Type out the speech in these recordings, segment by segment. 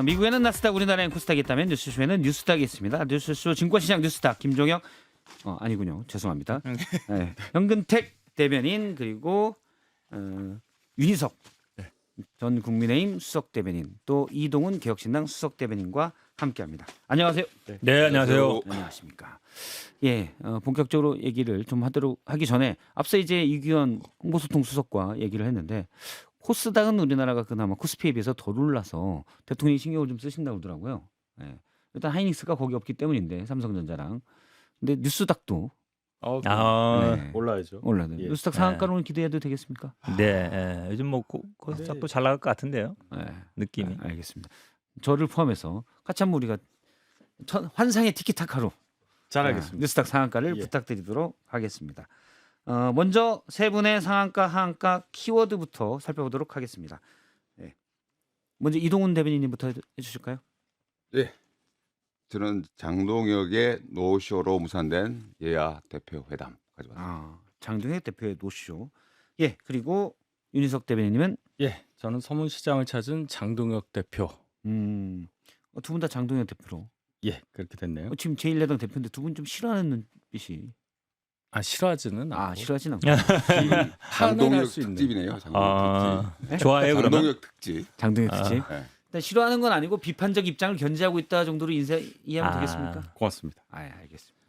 미국에는 나스닥, 우리나라엔 코스닥이 있다면 뉴스쇼에는 뉴스닥이 있습니다. 뉴스쇼 증권시장 뉴스닥 김종혁 아니군요. 죄송합니다. 네. 현근택 대변인 그리고 윤희석 전 국민의힘 수석 대변인 또 이동훈 개혁신당 수석 대변인과 함께합니다. 안녕하세요. 네, 안녕하세요. 안녕하십니까. 예, 본격적으로 얘기를 좀 하도록 하기 전에 앞서 이제 이규현 홍보소통 수석과 얘기를 했는데 코스닥은 우리나라가 그나마 코스피에 비해서 덜 올라서 대통령이 신경을 좀 쓰신다고 그러더라고요. 예. 일단 하이닉스가 거기 없기 때문인데 삼성전자랑. 근데 뉴스닥도 네. 올라야죠. 올라요. 예. 뉴스닥 상한가로는 기대해도 되겠습니까? 네, 요즘 뭐 코스닥도 잘 나갈 것 같은데요. 네. 느낌이. 알겠습니다. 저를 포함해서 같이 한번 우리가 환상의 티키타카로 잘하겠습니다. 뉴스닥 상한가를 예. 부탁드리도록 하겠습니다. 먼저 세 분의 상한가 하한가 키워드부터 살펴보도록 하겠습니다. 네. 먼저 이동훈 대변인님부터 해주실까요? 네, 저는 장동혁의 노쇼로 무산된 여야 대표 회담 가져왔습니다. 장동혁 대표의 노쇼. 예, 그리고 윤희석 대변인님은 예, 저는 서문시장을 찾은 장동혁 대표. 두 분 다 장동혁 대표로. 예, 그렇게 됐네요. 지금 제1야당 대표인데 두 분 좀 싫어하는 눈빛이. 싫어하지는 않고. 싫어하진 않고. 장동혁 수 있는. 특집이네요. 장동혁 특집. 네? 좋아해요, 그러면? 장동혁 특집. 장동혁 특집. 네. 일단 싫어하는 건 아니고 비판적 입장을 견지하고 있다 정도로 이해하면 되겠습니까? 고맙습니다. 알겠습니다.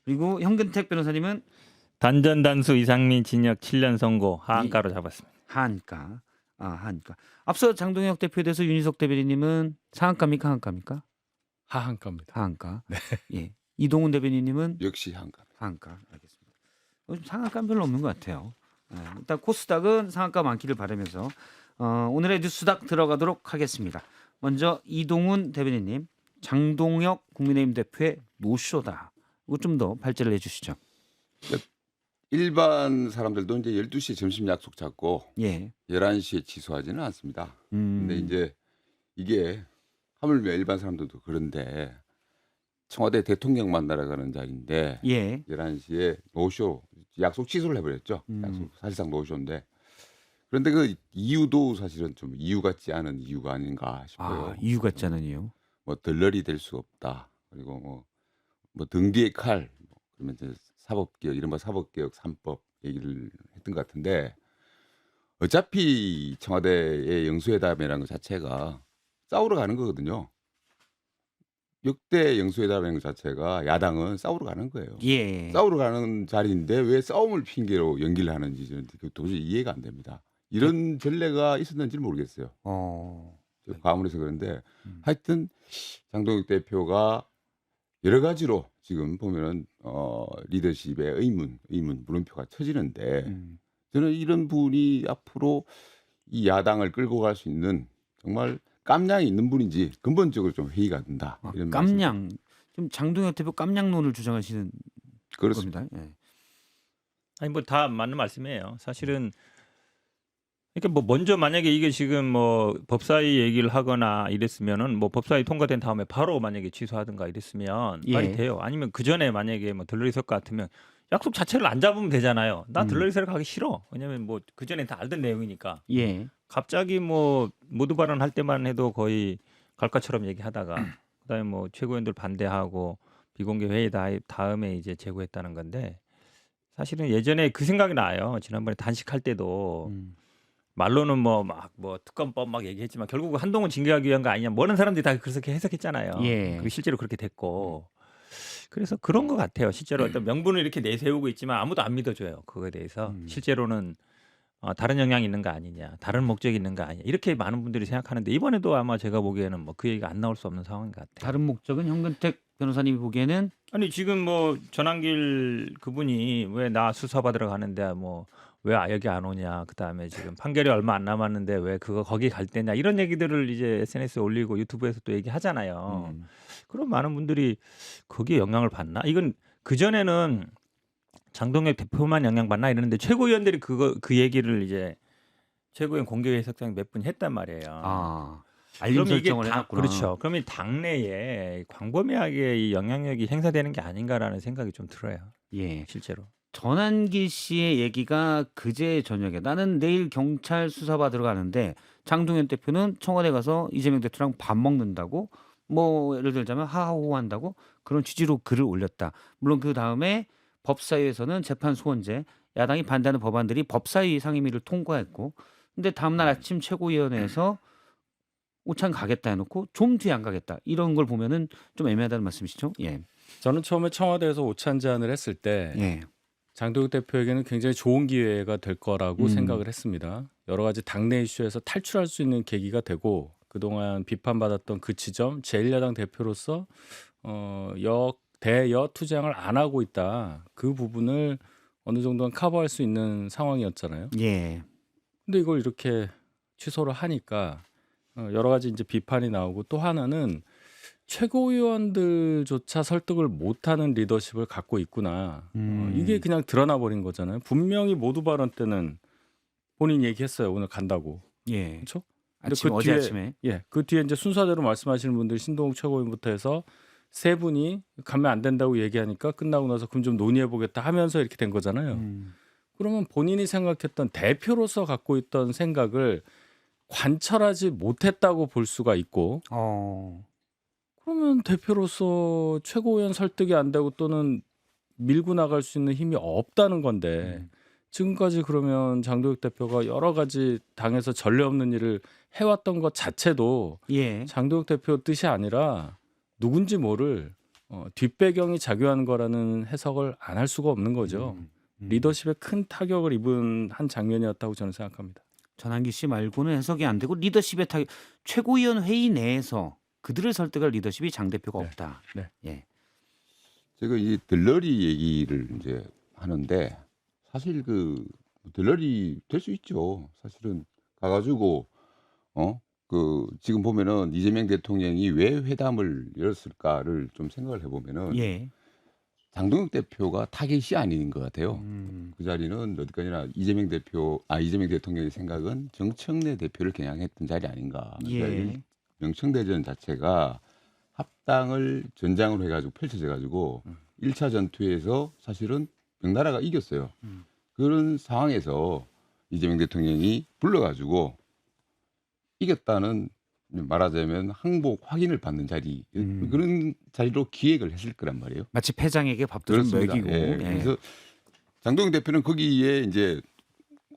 그리고 현근택 변호사님은 단전 단수 이상민 징역 7년 선고 하한가로 잡았습니다. 하한가. 하한가. 앞서 장동혁 대표에 대해서 윤희석 대변인님은 상한가입니까, 하한가입니까? 하한가입니다. 하한가. 네. 예. 이동훈 대변인님은 역시 한가. 하한가. 알겠습니다. 상한가는 별로 없는 것 같아요. 일단 코스닥은 상한가 많기를 바라면서 오늘의 뉴스닥 들어가도록 하겠습니다. 먼저 이동훈 대변인님, 장동혁 국민의힘 대표의 노쇼다. 이거 좀 더 발제를 해주시죠. 일반 사람들도 이제 12시에 점심 약속 잡고 예. 11시에 취소하지는 않습니다. 근데 이제 이게 하물며 일반 사람들도 그런데 청와대 대통령 만나러 가는 자리인데 예. 11시에 노쇼 약속 취소를 해버렸죠. 약속 사실상 노쇼인데 그런데 그 이유도 사실은 좀 이유 같지 않은 이유가 아닌가 싶어요. 이유 같지 않은 이유. 뭐 덜러리 될 수 없다. 그리고 뭐 등 뒤에 칼 그러면 이제 사법개혁 이른바 사법개혁 3법 얘기를 했던 것 같은데 어차피 청와대의 영수회담이라는 것 자체가 싸우러 가는 거거든요. 역대 영수회담이라는 것 자체가 야당은 싸우러 가는 거예요. 예. 싸우러 가는 자리인데 왜 싸움을 핑계로 연기를 하는지 저는 도저히 이해가 안 됩니다. 이런 전례가 있었는지 모르겠어요. 과문해서 그런데 하여튼 장동혁 대표가 여러 가지로 지금 보면은 리더십의 의문 물음표가 쳐지는데 저는 이런 분이 앞으로 이 야당을 끌고 갈 수 있는 정말 깜냥이 있는 분인지 근본적으로 좀 회의가 된다. 이런 깜냥. 지금 장동혁 대표 깜냥론을 주장하시는 그렇습니다. 겁니다. 예. 아니 뭐 다 맞는 말씀이에요. 사실은 그러니까 뭐 먼저 만약에 이게 지금 뭐 법사위 얘기를 하거나 이랬으면은 뭐 법사위 통과된 다음에 바로 만약에 취소하든가 이랬으면 말이 돼요. 아니면 그 전에 만약에 뭐 들러리 설 것 같으면 약속 자체를 안 잡으면 되잖아요. 나 들러리 설 가기 싫어. 왜냐면 뭐 그 전에 다 알던 내용이니까. 예. 갑자기 뭐 모두 발언할 때만 해도 거의 갈 것처럼 얘기하다가 그다음에 뭐 최고위원들 반대하고 비공개 회의 다음에 이제 제고했다는 건데 사실은 예전에 그 생각이 나요. 지난번에 단식할 때도 말로는 뭐 특검법 막 얘기했지만 결국 한동훈 징계하기 위한 거 아니냐. 모르는 사람들이 다 그렇게 해석했잖아요. 예. 그리고 실제로 그렇게 됐고. 그래서 그런 것 같아요. 실제로 어떤 명분을 이렇게 내세우고 있지만 아무도 안 믿어줘요. 그거에 대해서. 실제로는 다른 영향이 있는 거 아니냐. 다른 목적이 있는 거 아니냐. 이렇게 많은 분들이 생각하는데 이번에도 아마 제가 보기에는 뭐 그 얘기가 안 나올 수 없는 상황인 것 같아요. 다른 목적은 현근택 변호사님이 보기에는 아니 지금 뭐 전한길 그분이 왜 나 수사받으러 가는데 뭐 왜 여기 안 오냐. 그다음에 지금 판결이 얼마 안 남았는데 왜 그거 거기 갈 때냐. 이런 얘기들을 이제 SNS에 올리고 유튜브에서 또 얘기하잖아요. 그럼 많은 분들이 거기에 영향을 받나? 이건 그전에는 장동혁 대표만 영향받나 이러는데 최고위원들이 그 얘기를 이제 최고위원 공개회 해석장 몇 분이 했단 말이에요. 알림 그럼 이게 설정을 해놨구나. 그렇죠. 그러면 당내에 광범위하게 이 영향력이 행사되는 게 아닌가라는 생각이 좀 들어요. 예. 실제로. 전한길 씨의 얘기가 그제 저녁에 나는 내일 경찰 수사받으러 가는데 장동현 대표는 청와대 가서 이재명 대통령 밥 먹는다고 뭐 예를 들자면 하하호호한다고 그런 취지로 글을 올렸다. 물론 그 다음에 법사위에서는 재판 소원제 야당이 반대하는 법안들이 법사위 상임위를 통과했고, 근데 다음날 아침 최고위원회에서 오찬 가겠다 해놓고 좀 뒤에 안 가겠다 이런 걸 보면은 좀 애매하다는 말씀이시죠? 예. 저는 처음에 청와대에서 오찬 제안을 했을 때 예. 장동혁 대표에게는 굉장히 좋은 기회가 될 거라고 생각을 했습니다. 여러 가지 당내 이슈에서 탈출할 수 있는 계기가 되고 그동안 비판받았던 그 지점 제1야당 대표로서 대여 투쟁을 안 하고 있다. 그 부분을 어느 정도는 커버할 수 있는 상황이었잖아요. 예. 근데 이걸 이렇게 취소를 하니까 여러 가지 이제 비판이 나오고 또 하나는 최고위원들조차 설득을 못하는 리더십을 갖고 있구나. 이게 그냥 드러나 버린 거잖아요. 분명히 모두 발언 때는 본인 얘기했어요. 오늘 간다고. 예. 그렇죠? 아침 어제 아침에. 예, 그 뒤에 이제 순서대로 말씀하시는 분들 신동욱 최고위원부터 해서 세 분이 가면 안 된다고 얘기하니까 끝나고 나서 그럼 좀 논의해 보겠다 하면서 이렇게 된 거잖아요. 그러면 본인이 생각했던 대표로서 갖고 있던 생각을 관철하지 못했다고 볼 수가 있고 그러면 대표로서 최고위원 설득이 안 되고 또는 밀고 나갈 수 있는 힘이 없다는 건데 지금까지 그러면 장동혁 대표가 여러 가지 당에서 전례 없는 일을 해왔던 것 자체도 예. 장동혁 대표 뜻이 아니라 누군지 모를 뒷배경이 작용한 거라는 해석을 안 할 수가 없는 거죠. 리더십에 큰 타격을 입은 한 장면이었다고 저는 생각합니다. 전한기 씨 말고는 해석이 안 되고 리더십의 타격 최고위원 회의 내에서 그들을 설득할 리더십이 장 대표가 네. 없다. 네. 예. 제가 이 들러리 얘기를 이제 하는데 사실 그 들러리 될 수 있죠. 사실은 가가지고 그 지금 보면은 이재명 대통령이 왜 회담을 열었을까를 좀 생각을 해보면은 예. 장동혁 대표가 타겟이 아닌 것 같아요. 그 자리는 어디까지나 이재명 대통령의 생각은 정청래 대표를 겨냥했던 자리 아닌가. 예. 명청대전 자체가 합당을 전장으로 해가지고 펼쳐져가지고 1차 전투에서 사실은 명나라가 이겼어요. 그런 상황에서 이재명 대통령이 불러가지고 이겼다는 말하자면 항복 확인을 받는 자리 그런 자리로 기획을 했을 거란 말이에요. 마치 패장에게 밥도 좀 그렇습니다. 먹이고. 예. 예. 그래서 장동혁 대표는 거기에 이제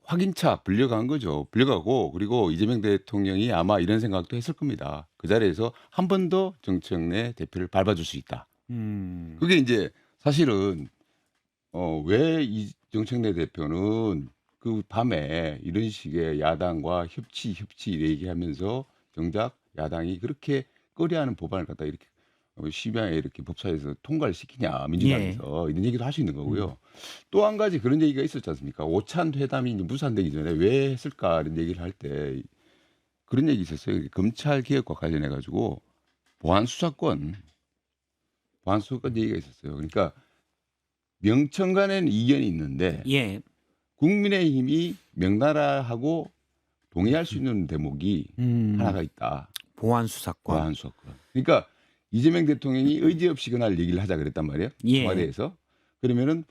확인차 불려간 거죠. 불려가고 그리고 이재명 대통령이 아마 이런 생각도 했을 겁니다. 그 자리에서 한 번 더 정청래 대표를 밟아줄 수 있다. 그게 이제 사실은 왜 이 정청래 대표는 그 밤에 이런 식의 야당과 협치 얘기하면서 정작 야당이 그렇게 꺼려하는 법안을 갖다 이렇게 심야에 이렇게 법사위에서 통과를 시키냐 민주당에서 이런 얘기도 할 수 있는 거고요. 또 한 가지 그런 얘기가 있었지 않습니까? 오찬 회담이 이제 무산되기 전에 왜 했을까 이런 얘기를 할 때 그런 얘기 있었어요. 검찰 개혁과 관련해 가지고 보안 수사권 얘기가 있었어요. 그러니까 명청 간에는 이견이 있는데 예. 국민의힘이 명나라하고 동의할 수 있는 대목이 하나가 있다. 보안 수사권. 보안 수사권. 그러니까 이재명 대통령이 의지 없이 그날 얘기를 하자 그랬단 말이에요. 예. 청와대에서. 그러면은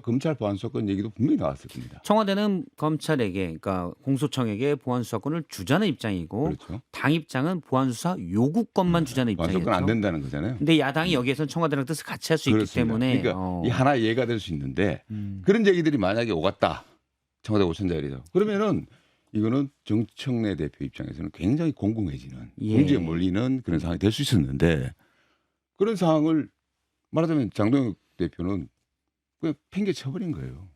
검찰 보안 수사권 얘기도 분명히 나왔을 겁니다. 청와대는 검찰에게, 그러니까 공소청에게 보안 수사권을 주자는 입장이고, 그렇죠. 당 입장은 보안 수사 요구권만 주자는 보안 입장이죠. 수사권 안 된다는 거잖아요. 근데 야당이 여기에서는 청와대랑 뜻을 같이 할 수 있기 그렇습니다. 때문에. 그러니까 이 하나의 예가 될 수 있는데 그런 얘기들이 만약에 오갔다. 청와대 오천 자리에서. 그러면은 이거는 정청래 대표 입장에서는 굉장히 공공해지는 공지에 몰리는 그런 상황이 될 수 있었는데 그런 상황을 말하자면 장동혁 대표는 그냥 팽개 쳐버린 거예요.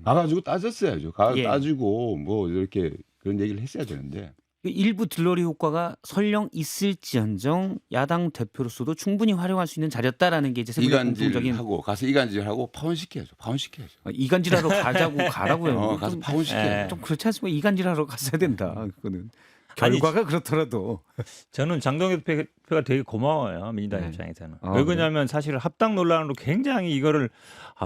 가가지고 따졌어야죠. 따지고 뭐 이렇게 그런 얘기를 했어야 되는데 일부 들러리 효과가 설령 있을지언정 야당 대표로서도 충분히 활용할 수 있는 자리였다라는 게 이제 세분의 공통적인 이간질하고 가서 이간질하고 파혼시켜야죠. 이간질하러 가자고 가라고요. 가서 파혼시켜야죠. 좀 그렇지 않습니까? 이간질하러 갔어야 된다. 그거는 결과가 그렇더라도. 저는 장동혁 대표가 되게 고마워요. 민주당 입장에서는. 아, 왜 그러냐면 사실 합당 논란으로 굉장히 이거를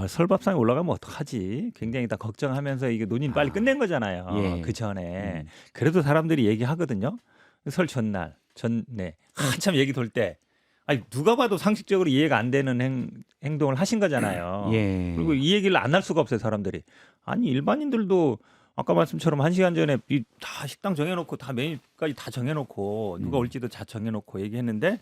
설밥상에 올라가면 어떡하지? 굉장히 다 걱정하면서 이게 논의는 빨리 끝낸 거잖아요. 예. 그 전에. 그래도 사람들이 얘기하거든요. 설 전날, 전에 한참 얘기 돌 때 아니 누가 봐도 상식적으로 이해가 안 되는 행동을 하신 거잖아요. 예. 그리고 이 얘기를 안 할 수가 없어요, 사람들이. 아니 일반인들도 아까 말씀처럼 1시간 전에 다 식당 정해놓고 다 메뉴까지 다 정해놓고 누가 올지도 다 정해놓고 얘기했는데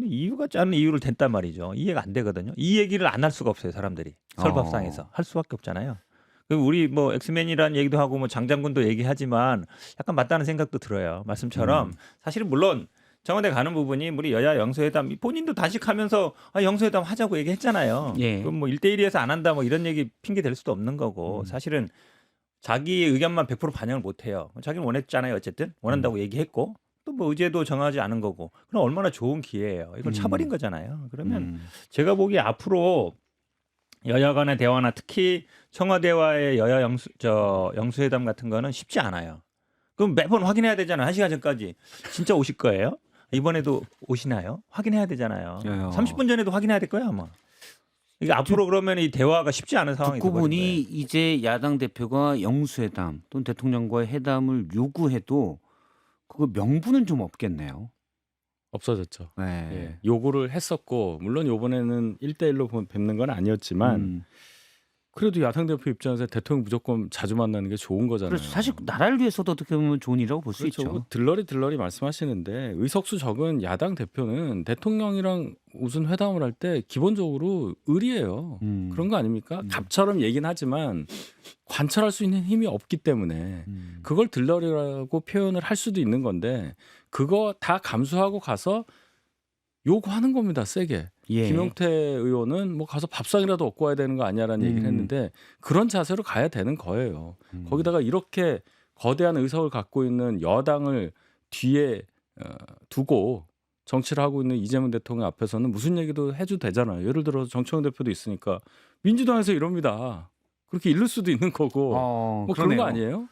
이유 같지 않은 이유를 댔단 말이죠. 이해가 안 되거든요. 이 얘기를 안 할 수가 없어요. 사람들이 설밥상에서 할 수밖에 없잖아요. 그리고 우리 뭐 엑스맨이라는 얘기도 하고 뭐 장장군도 얘기하지만 약간 맞다는 생각도 들어요. 말씀처럼 사실은 물론 청와대 가는 부분이 우리 여야 영수회담 본인도 단식하면서 영수회담 하자고 얘기했잖아요. 예. 그럼 뭐 1대1에서 안 한다 뭐 이런 얘기 핑계 댈 수도 없는 거고 사실은 자기의 의견만 100% 반영을 못 해요. 자기는 원했잖아요. 어쨌든 원한다고 얘기했고 또 뭐 의제도 정하지 않은 거고 그럼 얼마나 좋은 기회예요. 이걸 차버린 거잖아요. 그러면 제가 보기에 앞으로 여야 간의 대화나 특히 청와대와의 여야 영수회담 같은 거는 쉽지 않아요. 그럼 매번 확인해야 되잖아요. 1시간 전까지. 진짜 오실 거예요? 이번에도 오시나요? 확인해야 되잖아요. 30분 전에도 확인해야 될 거야 아마. 이게 앞으로 그러면 이 대화가 쉽지 않은 상황이 듣고 돼버린 보니 거예요. 이제 야당 대표가 영수회담 또는 대통령과의 회담을 요구해도 그거 명분은 좀 없겠네요. 없어졌죠. 네. 예. 요구를 했었고 물론 이번에는 1대1로 뵙는 건 아니었지만 그래도 야당 대표 입장에서 대통령 무조건 자주 만나는 게 좋은 거잖아요. 그래서 사실 나라를 위해서도 어떻게 보면 좋은 일이라고 볼 수 그렇죠. 있죠. 들러리 말씀하시는데 의석수 적은 야당 대표는 대통령이랑 무슨 회담을 할 때 기본적으로 의리예요. 그런 거 아닙니까? 갑처럼 얘기는 하지만 관철할 수 있는 힘이 없기 때문에 그걸 들러리라고 표현을 할 수도 있는 건데 그거 다 감수하고 가서 요구하는 겁니다. 세게. 예. 김용태 의원은 뭐 가서 밥상이라도 얻고 와야 되는 거 아니야라는 얘기를 했는데 그런 자세로 가야 되는 거예요. 거기다가 이렇게 거대한 의석을 갖고 있는 여당을 뒤에 두고 정치를 하고 있는 이재명 대통령 앞에서는 무슨 얘기도 해도 되잖아요. 예를 들어서 정청원 대표도 있으니까 민주당에서 이럽니다. 그렇게 잃을 수도 있는 거고 뭐 그런 그러네요. 거 아니에요?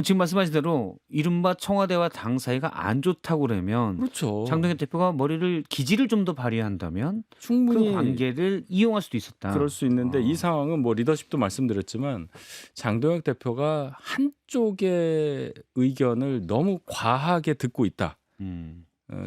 지금 말씀하신 대로 이른바 청와대와 당 사이가 안 좋다고 그러면 그렇죠. 장동현 대표가 기지를 좀 더 발휘한다면 충분히 그 관계를 이용할 수도 있었다. 그럴 수 있는데 이 상황은 뭐 리더십도 말씀드렸지만 장동혁 대표가 한쪽의 의견을 너무 과하게 듣고 있다.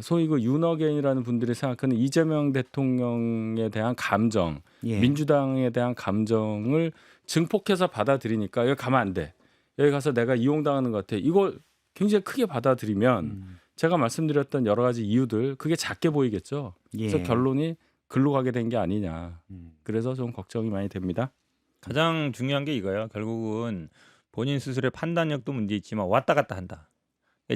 소위 그 윤어겐이라는 분들이 생각하는 이재명 대통령에 대한 감정, 예. 민주당에 대한 감정을 증폭해서 받아들이니까 여기 가면 안 돼. 여기 가서 내가 이용당하는 것 같아. 이걸 굉장히 크게 받아들이면 제가 말씀드렸던 여러 가지 이유들 그게 작게 보이겠죠. 그래서 예. 결론이 글로 가게 된 게 아니냐. 그래서 좀 걱정이 많이 됩니다. 가장 중요한 게 이거예요. 결국은 본인 스스로의 판단력도 문제 있지만 왔다 갔다 한다.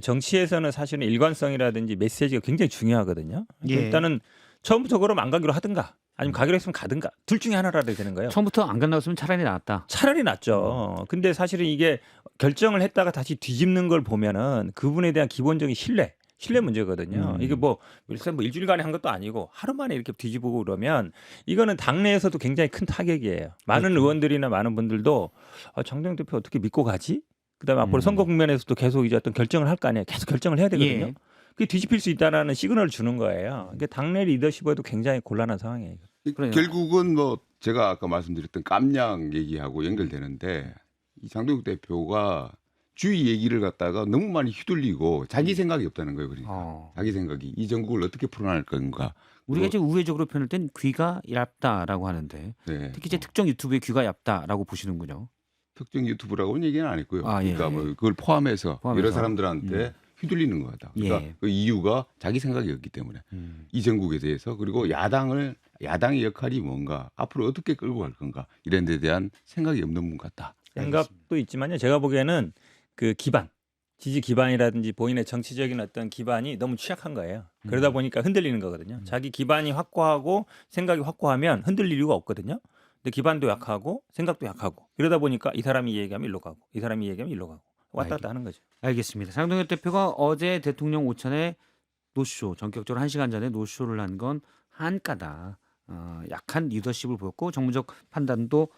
정치에서는 사실은 일관성이라든지 메시지가 굉장히 중요하거든요. 예. 일단은 처음부터 그럼 안 가기로 하든가 아니면 가기로 했으면 가든가 둘 중에 하나라 되는 거예요. 처음부터 안 간다고했으면 차라리 나았다. 차라리 낫죠. 근데 사실은 이게 결정을 했다가 다시 뒤집는 걸 보면은 그분에 대한 기본적인 신뢰 문제거든요. 이게 뭐 일주일간에 한 것도 아니고 하루 만에 이렇게 뒤집고 그러면 이거는 당내에서도 굉장히 큰 타격이에요. 많은 의원들이나 많은 분들도 장동영 대표 어떻게 믿고 가지? 그다음에 앞으로 선거 국면에서도 계속 이제 어떤 결정을 할 거 아니에요. 계속 결정을 해야 되거든요. 예. 그게 뒤집힐 수 있다라는 시그널을 주는 거예요. 그러니까 당내 리더십에도 굉장히 곤란한 상황이에요. 그래요. 결국은 뭐 제가 아까 말씀드렸던 깜냥 얘기하고 연결되는데 이 장동혁 대표가 주위 얘기를 갖다가 너무 많이 휘둘리고 자기 생각이 없다는 거예요. 그러니까 자기 생각이 이 전국을 어떻게 풀어나갈 건가. 우리가 이제 우회적으로 표현할 땐 귀가 얇다라고 하는데 네. 특히 이제 특정 유튜브의 귀가 얇다라고 보시는군요. 특정 유튜브라고는 얘기는 안 했고요. 아, 예. 그러니까 뭐 그걸 포함해서 여러 사람들한테 휘둘리는 거다. 그러니까 예. 그 이유가 자기 생각이었기 때문에 이 전국에 대해서 그리고 야당의 역할이 뭔가 앞으로 어떻게 끌고 갈 건가 이런 데 대한 생각이 없는 분 같다. 생각도 있지만요. 제가 보기에는 그 지지 기반이라든지 본인의 정치적인 어떤 기반이 너무 취약한 거예요. 그러다 보니까 흔들리는 거거든요. 자기 기반이 확고하고 생각이 확고하면 흔들릴 이유가 없거든요. 근데 기반도 약하고 생각도 약하고 이러다 보니까 이 사람이 얘기하면 일로 가고 이 사람이 얘기하면 일로 가고 왔다 갔다 하는 거죠. 알겠습니다. 장동현 대표가 어제 대통령 오찬에 노쇼 전격적으로 1시간 전에 노쇼를 한 건 한가다. 약한 리더십을 보였고 정무적 판단도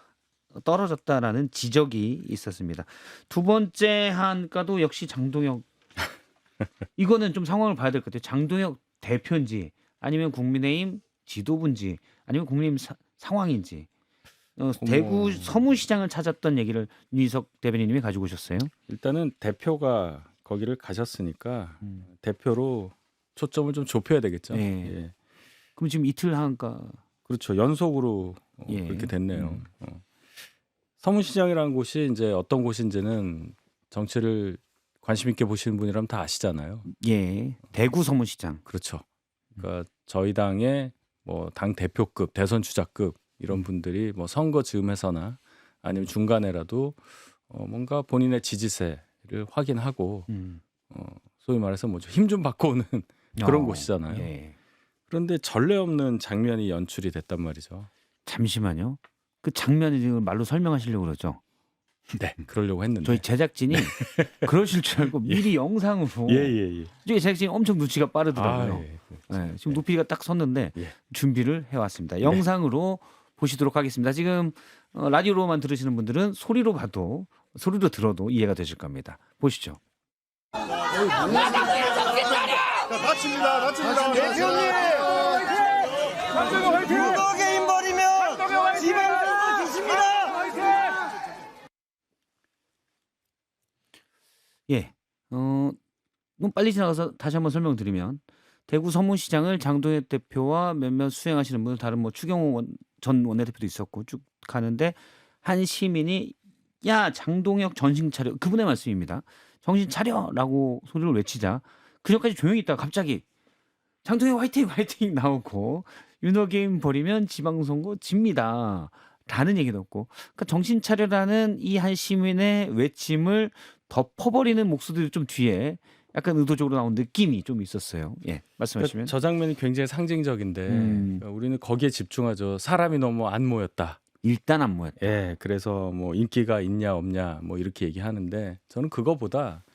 떨어졌다라는 지적이 있었습니다. 두 번째 한가도 역시 장동혁. 이거는 좀 상황을 봐야 될 것 같아요. 장동혁 대표인지 아니면 국민의힘 지도부인지 아니면 국민의힘 상황인지. 대구 서무시장을 찾았던 얘기를 윤희석 대변인님이 가지고 오셨어요. 일단은 대표가 거기를 가셨으니까 대표로 초점을 좀 좁혀야 되겠죠. 예. 예. 그럼 지금 이틀 한가. 그렇죠. 연속으로 예. 그렇게 됐네요. 서문시장이라는 곳이 이제 어떤 곳인지는 정치를 관심 있게 보시는 분이라면 다 아시잖아요. 예. 대구 서문시장. 그렇죠. 그러니까 저희 당의 뭐 당 대표급, 대선 주자급 이런 분들이 뭐 선거 즈음해서나 아니면 중간에라도 뭔가 본인의 지지세를 확인하고 소위 말해서 뭐죠, 힘 좀 받고 오는 그런 곳이잖아요. 예. 그런데 전례 없는 장면이 연출이 됐단 말이죠. 잠시만요. 그 장면을 지금 말로 설명하시려고 그러죠. 네, 그러려고 했는데. 저희 제작진이 그러실 줄 알고 미리 영상으로. 예. 저희 제작진이 엄청 눈치가 빠르더라고요. 예. 네, 지금 높이가 딱 섰는데 예. 준비를 해왔습니다. 영상으로 보시도록 하겠습니다. 지금 라디오로만 들으시는 분들은 소리로 봐도 소리로 들어도 이해가 되실 겁니다. 보시죠. 다칩니다. 대표님! 무더게 힘 버리면 지방선거 뒤집니다! 예, 너무 빨리 지나가서 다시 한번 설명드리면 대구 서문시장을 장동혁 대표와 몇몇 수행하시는 분들, 다른 뭐 추경호 전 원내대표도 있었고 쭉 가는데 한 시민이 야 장동혁 정신 차려, 그분의 말씀입니다. 정신 차려라고 소리를 외치자 그 전까지 조용히 있다가 갑자기 장동혁 화이팅 화이팅 나오고 윤호게임 버리면 지방선거 집니다 라는 얘기도 없고, 그러니까 정신 차려라는 이 한 시민의 외침을 덮어버리는 목소리도 좀 뒤에 약간 의도적으로 나온 느낌이 좀 있었어요. 예, 말씀하시면. 그러니까 저 장면이 굉장히 상징적인데 그러니까 우리는 거기에 집중하죠. 사람이 너무 안 모였다. 일단 안 모였다. 예, 그래서 뭐 인기가 있냐 없냐 뭐 이렇게 얘기하는데 저는 그거보다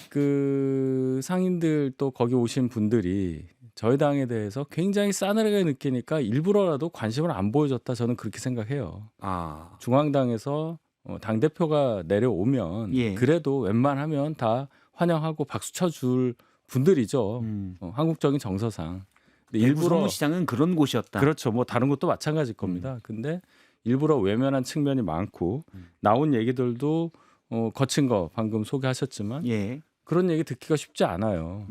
그 상인들 또 거기 오신 분들이 저희 당에 대해서 굉장히 싸늘하게 느끼니까 일부러라도 관심을 안 보여줬다, 저는 그렇게 생각해요. 아, 중앙당에서 당 대표가 내려오면 예. 그래도 웬만하면 다 환영하고 박수 쳐줄 분들이죠. 한국적인 정서상. 근데 일부 서문시장은 그런 곳이었다. 그렇죠. 뭐 다른 것도 마찬가지일 겁니다. 근데 일부러 외면한 측면이 많고 나온 얘기들도 거친 거 방금 소개하셨지만 예. 그런 얘기 듣기가 쉽지 않아요.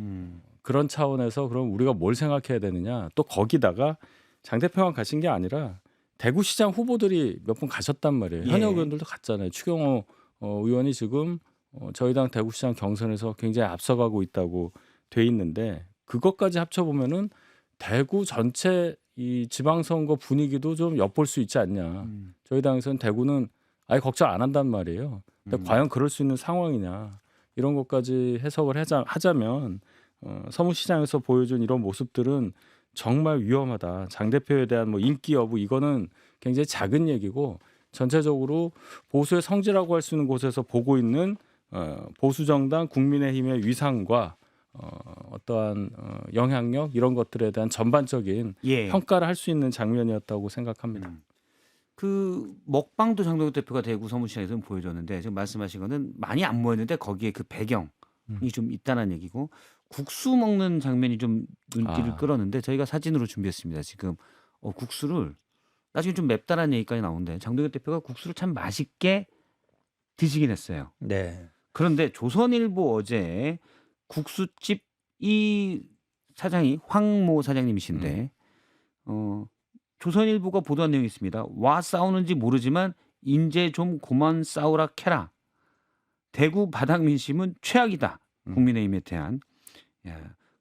그런 차원에서 그럼 우리가 뭘 생각해야 되느냐. 또 거기다가 장 대표만 가신 게 아니라 대구시장 후보들이 몇 분 가셨단 말이에요. 예. 현역 의원들도 갔잖아요. 추경호 의원이 지금 저희 당 대구시장 경선에서 굉장히 앞서가고 있다고 돼 있는데 그것까지 합쳐보면은 대구 전체 이 지방선거 분위기도 좀 엿볼 수 있지 않냐. 저희 당에서는 대구는 아예 걱정 안 한단 말이에요. 근데 과연 그럴 수 있는 상황이냐. 이런 것까지 해석을 하자면 서문시장에서 보여준 이런 모습들은 정말 위험하다. 장 대표에 대한 뭐 인기 여부 이거는 굉장히 작은 얘기고 전체적으로 보수의 성지라고 할 수 있는 곳에서 보고 있는 보수 정당 국민의힘의 위상과 어떠한 영향력 이런 것들에 대한 전반적인 예. 평가를 할 수 있는 장면이었다고 생각합니다. 그 먹방도 장동혁 대표가 대구 서문시장에서 보여줬는데 지금 말씀하신 거는 많이 안 모였는데 거기에 그 배경이 좀 있다는 얘기고, 국수 먹는 장면이 좀 눈길을 끌었는데 저희가 사진으로 준비했습니다. 지금 국수를 나중에 좀 맵다라는 얘기까지 나오는데 장동혁 대표가 국수를 참 맛있게 드시긴 했어요. 네. 그런데 조선일보 어제 국수집 이 사장이 황모 사장님이신데 조선일보가 보도한 내용이 있습니다. 와 싸우는지 모르지만 인제 좀 그만 싸우라 캐라. 대구 바닥 민심은 최악이다. 국민의힘에 대한.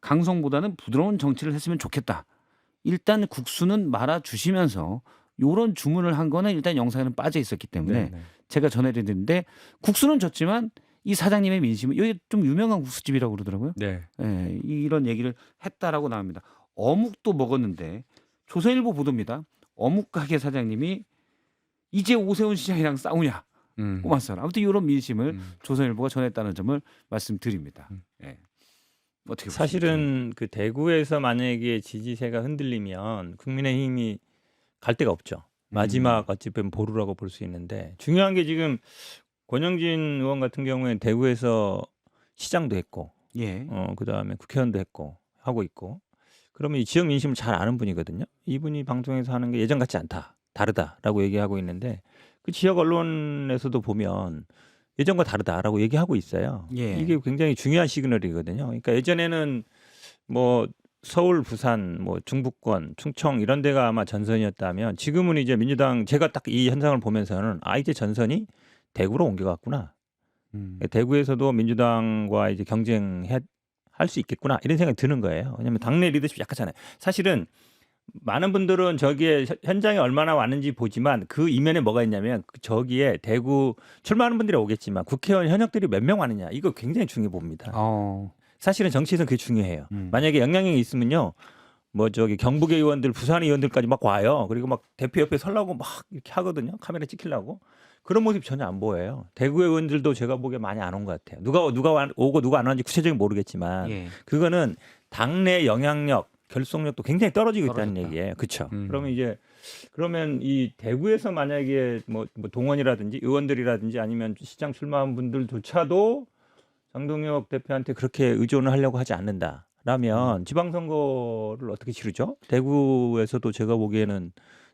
강성보다는 부드러운 정치를 했으면 좋겠다. 일단 국수는 말아주시면서 이런 주문을 한 거는 일단 영상에는 빠져 있었기 때문에 제가 전해드리는데, 국수는 졌지만 이 사장님의 민심은, 여기 좀 유명한 국수집이라고 그러더라고요. 네. 예, 이런 얘기를 했다라고 나옵니다. 어묵도 먹었는데 조선일보 보도입니다. 어묵 가게 사장님이 이제 오세훈 시장이랑 싸우냐 꼬마서라. 아무튼 이런 민심을 조선일보가 전했다는 점을 말씀드립니다. 예. 어떻게 보십니까? 사실은 그 대구에서 만약에 지지세가 흔들리면 국민의힘이 갈 데가 없죠. 마지막 어찌 보면 보루라고 볼 수 있는데, 중요한 게 지금 권영진 의원 같은 경우에는 대구에서 시장도 했고, 예. 그다음에 국회의원도 했고 하고 있고, 그러면 이 지역 민심을 잘 아는 분이거든요. 이분이 방송에서 하는 게 예전 같지 않다, 다르다라고 얘기하고 있는데, 그 지역 언론에서도 보면 예전과 다르다라고 얘기하고 있어요. 예. 이게 굉장히 중요한 시그널이거든요. 그러니까 예전에는 뭐 서울, 부산, 뭐 중부권, 충청 이런 데가 아마 전선이었다면 지금은 이제 민주당 제가 딱 이 현상을 보면서는 이제 전선이 대구로 옮겨갔구나. 대구에서도 민주당과 이제 경쟁해 할 수 있겠구나 이런 생각이 드는 거예요. 왜냐하면 당내 리더십 약하잖아요. 사실은 많은 분들은 저기에 현장에 얼마나 왔는지 보지만 그 이면에 뭐가 있냐면 저기에 대구 출마하는 분들이 오겠지만 국회의원 현역들이 몇 명 왔느냐 이거 굉장히 중요해 봅니다. 사실은 정치에서는 그게 중요해요. 만약에 영향력이 있으면요. 뭐 저기 경북의 의원들, 부산 의원들까지 막 와요. 그리고 막 대표 옆에 서려고 막 이렇게 하거든요. 카메라 찍히려고. 그런 모습 전혀 안 보여요. 대구 의원들도 제가 보기에 많이 안 온 것 같아요. 누가 오고 누가 안 왔는지 구체적인 모르겠지만 예. 그거는 당내 영향력, 결속력도 굉장히 떨어지고 있다는 떨어졌다. 얘기예요. 그렇죠. 그러면 이 대구에서 만약에 뭐 동원이라든지 의원들이라든지 아니면 시장 출마한 분들조차도 장동혁 대표한테 그렇게 의존을 하려고 하지 않는다라면 지방선거를 어떻게 치르죠? 대구에서도 제가 보기에는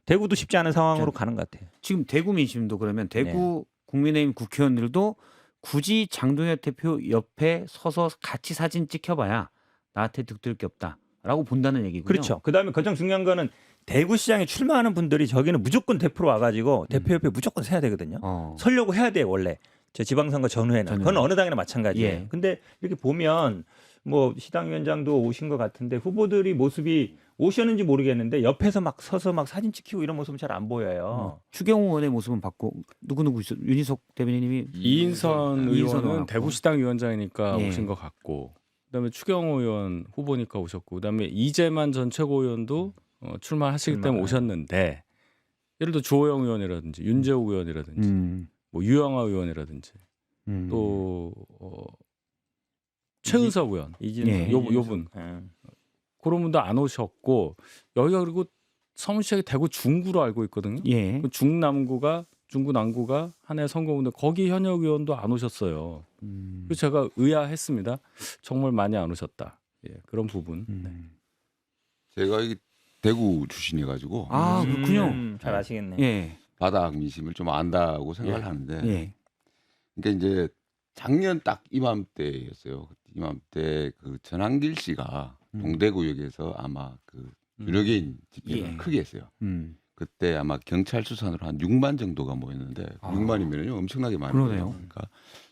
대구도 쉽지 않은 상황으로 가는 것 같아요. 지금 대구 민심도 그러면 대구 국민의힘 국회의원들도 굳이 장동혁 대표 옆에 서서 같이 사진 찍혀봐야 나한테 득될 게 없다라고 본다는 얘기군요. 그렇죠. 그다음에 가장 중요한 거는 대구시장에 출마하는 분들이 저기는 무조건 대표로 와가지고 대표 옆에 무조건 서야 되거든요. 서려고 해야 돼요 원래. 저 지방선거 전후에는. 그건 어느 당이나 마찬가지예요. 예. 근데 이렇게 보면 뭐 시당위원장도 오신 것 같은데 후보들이 모습이 오셨는지 모르겠는데 옆에서 막 서서 막 사진 찍히고 이런 모습은 잘 안 보여요. 추경호 의원의 모습은 봤고 누구 있어? 윤희석 대변인님이 이인선 이인선 의원은 의원 대구시당 위원장이니까 예. 오신 것 같고, 그다음에 추경호 의원 후보니까 오셨고, 그다음에 이재만 전 최고위원도 출마하시기 때문에 오셨는데, 예를 들어 주호영 의원이라든지 윤재욱 의원이라든지 뭐 유영아 의원이라든지 또 최은석 의원, 예. 요분 그런 분도 안 오셨고, 여기가 그리고 서문시장이 대구 중구로 알고 있거든요. 예. 그 중구 남구가 하나의 선거구인데 거기 현역 의원도 안 오셨어요. 그래서 제가 의아했습니다. 정말 많이 안 오셨다. 예, 그런 부분. 제가 이 대구 출신이가지고 아 그렇군요. 잘 아시겠네요. 예. 바닥 민심을 좀 안다고 생각을 하는데, 예. 그러니까 이제 작년 딱 이맘때였어요. 이맘때 그 전한길 씨가 동대구역에서 아마 그 유력인 집회를 예. 크게 했어요. 그때 아마 경찰 수산으로 한 6만 정도가 모였는데 6만이면요 엄청나게 많은 그러네요. 거예요. 그러니까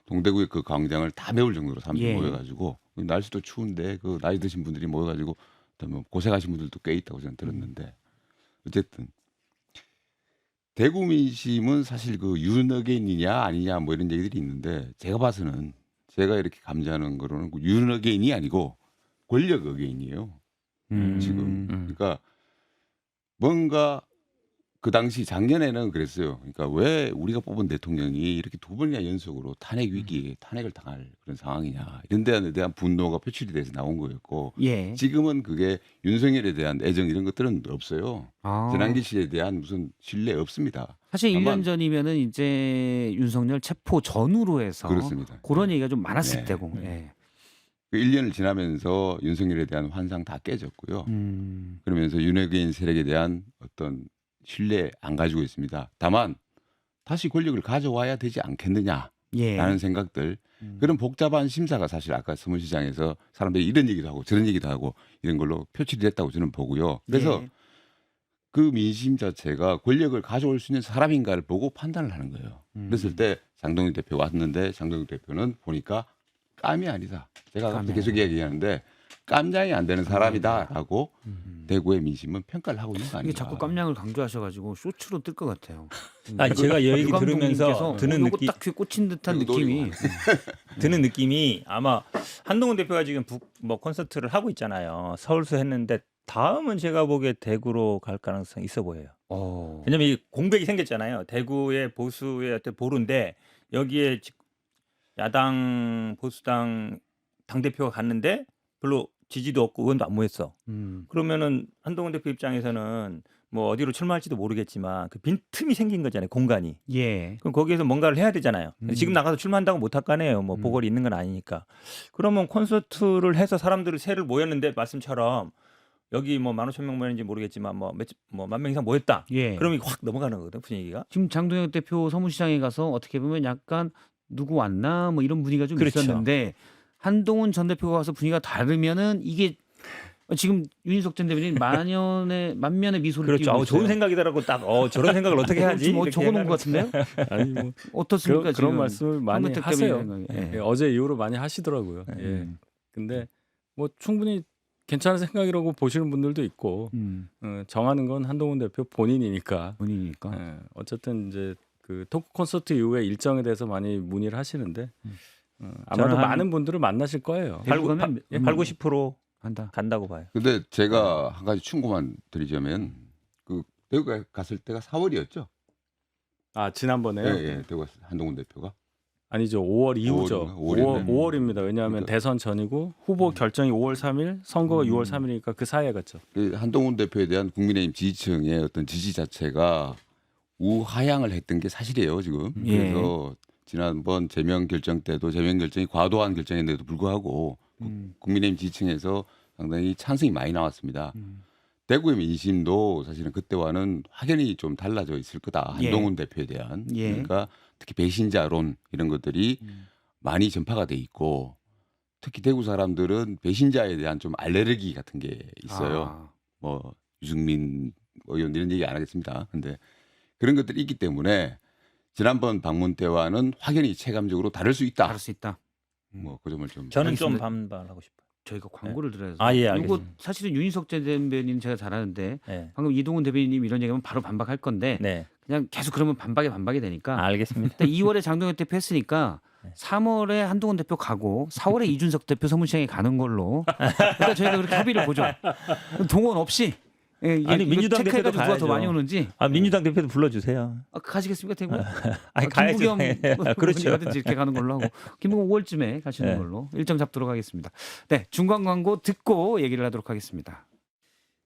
동대구의 그 광장을 다 메울 정도로 사람들이 예. 모여가지고, 날씨도 추운데 그 나이 드신 분들이 모여가지고 뭐 고생하신 분들도 꽤 있다고 저는 들었는데, 어쨌든 대구 민심은 사실 그 윤어게인이냐 아니냐 뭐 이런 얘기들이 있는데, 제가 봐서는 제가 이렇게 감지하는 거로는 윤어게인이 아니고 권력 어게인이에요. 지금. 그러니까 뭔가 그 당시 작년에는 그랬어요. 그러니까 왜 우리가 뽑은 대통령이 이렇게 두 번이나 연속으로 탄핵 위기에 탄핵을 당할 그런 상황이냐, 이런 데 대한 분노가 표출이 돼서 나온 거였고, 예. 지금은 그게 윤석열에 대한 애정 이런 것들은 없어요. 전한길 씨에 대한 무슨 신뢰 없습니다. 사실 다만 1년 전이면은 이제 윤석열 체포 전후로 해서 그렇습니다. 그런 얘기가 좀 많았을 네. 때고. 예. 그 1년을 지나면서 윤석열에 대한 환상 다 깨졌고요. 그러면서 윤핵인 세력에 대한 어떤 신뢰 안 가지고 있습니다. 다만 다시 권력을 가져와야 되지 않겠느냐라는 예. 생각들, 그런 복잡한 심사가 사실 아까 서문시장에서 사람들이 이런 얘기도 하고 저런 얘기도 하고 이런 걸로 표출이 됐다고 저는 보고요. 그래서 예. 그 민심 자체가 권력을 가져올 수 있는 사람인가를 보고 판단을 하는 거예요. 그랬을 때 장동혁 대표 왔는데, 장동혁 대표는 보니까 깜이 아니다. 제가 깜이 계속 얘기하는데 깜장이 안 되는 사람이다라고 대구의 민심은 평가를 하고 있는 거 이게 아닌가. 자꾸 깜냥을 강조하셔가지고 쇼츠로 뜰 것 같아요. 제가 이 얘기 들으면서 유감독님께서 드는 요거 느낌 딱 귀에 꽂힌 듯한 이거 느낌이. 노리고 드는 느낌이 아마 한동훈 대표가 지금 뭐 콘서트를 하고 있잖아요. 서울서 했는데 다음은 제가 보기에 대구로 갈 가능성이 있어 보여요. 왜냐면 이 공백이 생겼잖아요. 대구의 보수의 어떤 보루인데 여기에 야당 보수당 당대표가 갔는데 별로 지지도 없고 의원도 안 모였어. 그러면은 한동훈 대표 입장에서는 뭐 어디로 출마할지도 모르겠지만 그 빈틈이 생긴 거잖아요. 공간이. 예. 그럼 거기에서 뭔가를 해야 되잖아요. 지금 나가서 출마한다고 못할 거 아니에요. 뭐 보궐이 있는 건 아니니까. 그러면 콘서트를 해서 사람들이 새를 모였는데 말씀처럼 여기 뭐 15,000명 모였는지 모르겠지만 뭐 10,000명 이상 모였다. 예. 그러면 확 넘어가는 거거든 분위기가. 지금 장동혁 대표 서문시장에 가서 어떻게 보면 약간 누구 왔나 뭐 이런 분위기가 좀 그렇죠. 있었는데, 한동훈 전 대표가 와서 분위기가 다르면은 이게 지금 윤희석 전 대변인 만면의 미소를 그렇죠. 띄우고 좋은 있어요. 생각이더라고 딱 저런 생각을 어떻게 하지? 지금 이렇게 적어놓은 것 생각하는 같은데요? 아니 뭐 어떻습니까? 그런 지금? 말씀을 많이 황교택 하세요. 대변인 생각이. 예, 어제 이후로 많이 하시더라고요. 예. 근데 뭐 충분히 괜찮은 생각이라고 보시는 분들도 있고 정하는 건 한동훈 대표 본인이니까. 본인이니까. 예, 어쨌든 이제 그 토크 콘서트 이후에 일정에 대해서 많이 문의를 하시는데 아마도 저는 한 많은 분들을 만나실 거예요. 80-90% 한다. 간다고 봐요. 근데 제가 한 가지 충고만 드리자면 그 대구에 갔을 때가 4월이었죠. 아 지난번에요? 예, 대구 갔을 때 한동훈 대표가. 아니죠. 5월 이후죠. 5월인가? 5월입니다. 왜냐하면 그러니까. 대선 전이고 후보 결정이 5월 3일, 선거가 6월 3일이니까 그 사이에 갔죠. 그 한동훈 대표에 대한 국민의힘 지지층의 어떤 지지 자체가 우하향을 했던 게 사실이에요 지금. 예. 그래서 지난번 제명 결정 때도 제명 결정이 과도한 결정인데도 불구하고 국민의힘 지지층에서 상당히 찬성이 많이 나왔습니다. 대구의 민심도 사실은 그때와는 확연히 좀 달라져 있을 거다. 예. 한동훈 대표에 대한. 예. 그러니까 특히 배신자론 이런 것들이 많이 전파가 돼 있고 특히 대구 사람들은 배신자에 대한 좀 알레르기 같은 게 있어요. 아. 뭐 유승민 의원 이런 얘기 안 하겠습니다. 근데 그런 것들이 있기 때문에 지난번 방문 때와는 확연히 체감적으로 다를 수 있다. 다를 수 있다. 뭐 그 점을 좀 저는 좀 알겠습니다. 반발하고 싶어요. 저희가 광고를 들어야죠. 아, 예, 이거 알겠습니다. 사실은 윤희석 전 대변인 제가 잘 아는데 네. 방금 이동훈 대변인님 이런 얘기하면 바로 반박할 건데 네. 그냥 계속 그러면 반박이 되니까 알겠습니다. 2월에 장동혁 대표 했으니까 3월에 한동훈 대표 가고 4월에 이준석 대표 서문시장에 가는 걸로 그러니까 저희가 그렇게 합의를 보죠. 동원 없이 예, 이게 아니, 이거 민주당 체크해가지고 대표도 누가 더 가야죠. 많이 오는지 민주당 대표도 불러주세요. 가시겠습니까 대구? 아니 가야죠. 김부겸 그렇죠. 의원이라든지 이렇게 가는 걸로 하고 김부겸 5월쯤에 가시는 네. 걸로 일정 잡도록 하겠습니다. 네, 중간 광고 듣고 얘기를 하도록 하겠습니다.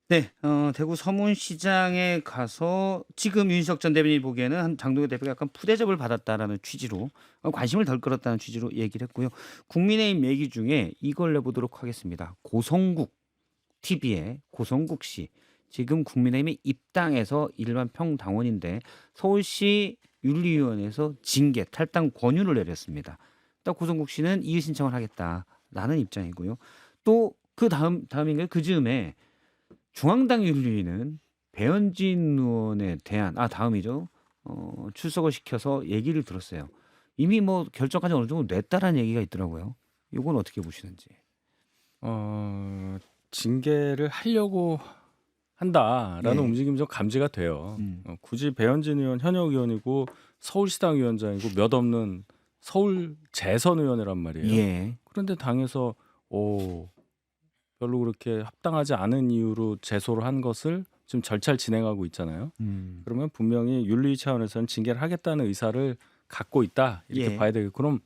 네, 대구 서문시장에 가서 지금 윤희석 전 대변인이 보기에는 장동혁 대표가 약간 푸대접을 받았다라는 취지로 관심을 덜 끌었다는 취지로 얘기를 했고요. 국민의힘 얘기 중에 이걸 내보도록 하겠습니다. 고성국 TV의 고성국 씨 지금 국민의힘에 입당해서 일반 평당원인데 서울시 윤리위원회에서 징계 탈당 권유를 내렸습니다. 또 고성국 씨는 이의 신청을 하겠다라는 입장이고요. 또 그 다음인가요? 그 즈음에 중앙당 윤리위는 배현진 의원에 대한 다음이죠. 출석을 시켜서 얘기를 들었어요. 이미 뭐 결정까지 어느 정도 냈다라는 얘기가 있더라고요. 이건 어떻게 보시는지. 징계를 하려고 한다라는 네. 움직임이 좀 감지가 돼요. 굳이 배현진 의원 현역 의원이고 서울시당 위원장이고 몇 없는 서울 재선 의원이란 말이에요. 예. 그런데 당에서 별로 그렇게 합당하지 않은 이유로 제소를 한 것을 지금 절차를 진행하고 있잖아요. 그러면 분명히 윤리 차원에서는 징계를 하겠다는 의사를 갖고 있다 이렇게 예. 봐야 되고 그럼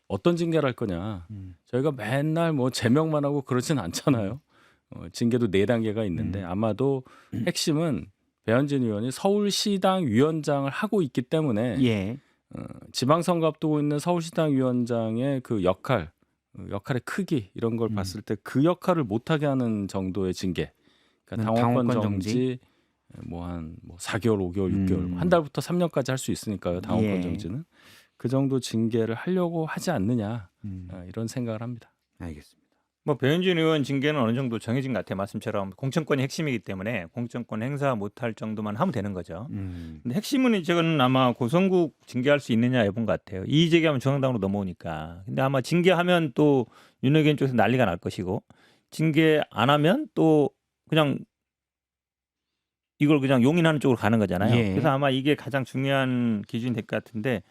어떤 징계를 할 거냐? 저희가 맨날 뭐 제명만 하고 그러진 않잖아요. 징계도 4단계가 있는데 아마도 핵심은 배현진 의원이 서울시당 위원장을 하고 있기 때문에 예. 지방선거 앞두고 있는 서울시당 위원장의 그 역할의 크기 이런 걸 봤을 때 그 역할을 못하게 하는 정도의 징계. 그러니까 당원권 정지 뭐 한 4개월, 5개월, 6개월 한 달부터 3년까지 할 수 있으니까요. 당원권 예. 정지는 그 정도 징계를 하려고 하지 않느냐 이런 생각을 합니다. 알겠습니다. 뭐 배현진 의원 징계는 어느 정도 정해진 것 같아요. 말씀처럼 공천권이 핵심이기 때문에 공천권 행사 못할 정도만 하면 되는 거죠. 근데 핵심은 저는 아마 고성국 징계할 수 있느냐 여부인 것 같아요. 이의 제기하면 중앙당으로 넘어오니까. 근데 아마 징계하면 또 윤핵관 쪽에서 난리가 날 것이고 징계 안 하면 또 그냥 이걸 그냥 용인하는 쪽으로 가는 거잖아요. 예. 그래서 아마 이게 가장 중요한 기준이 될 것 같은데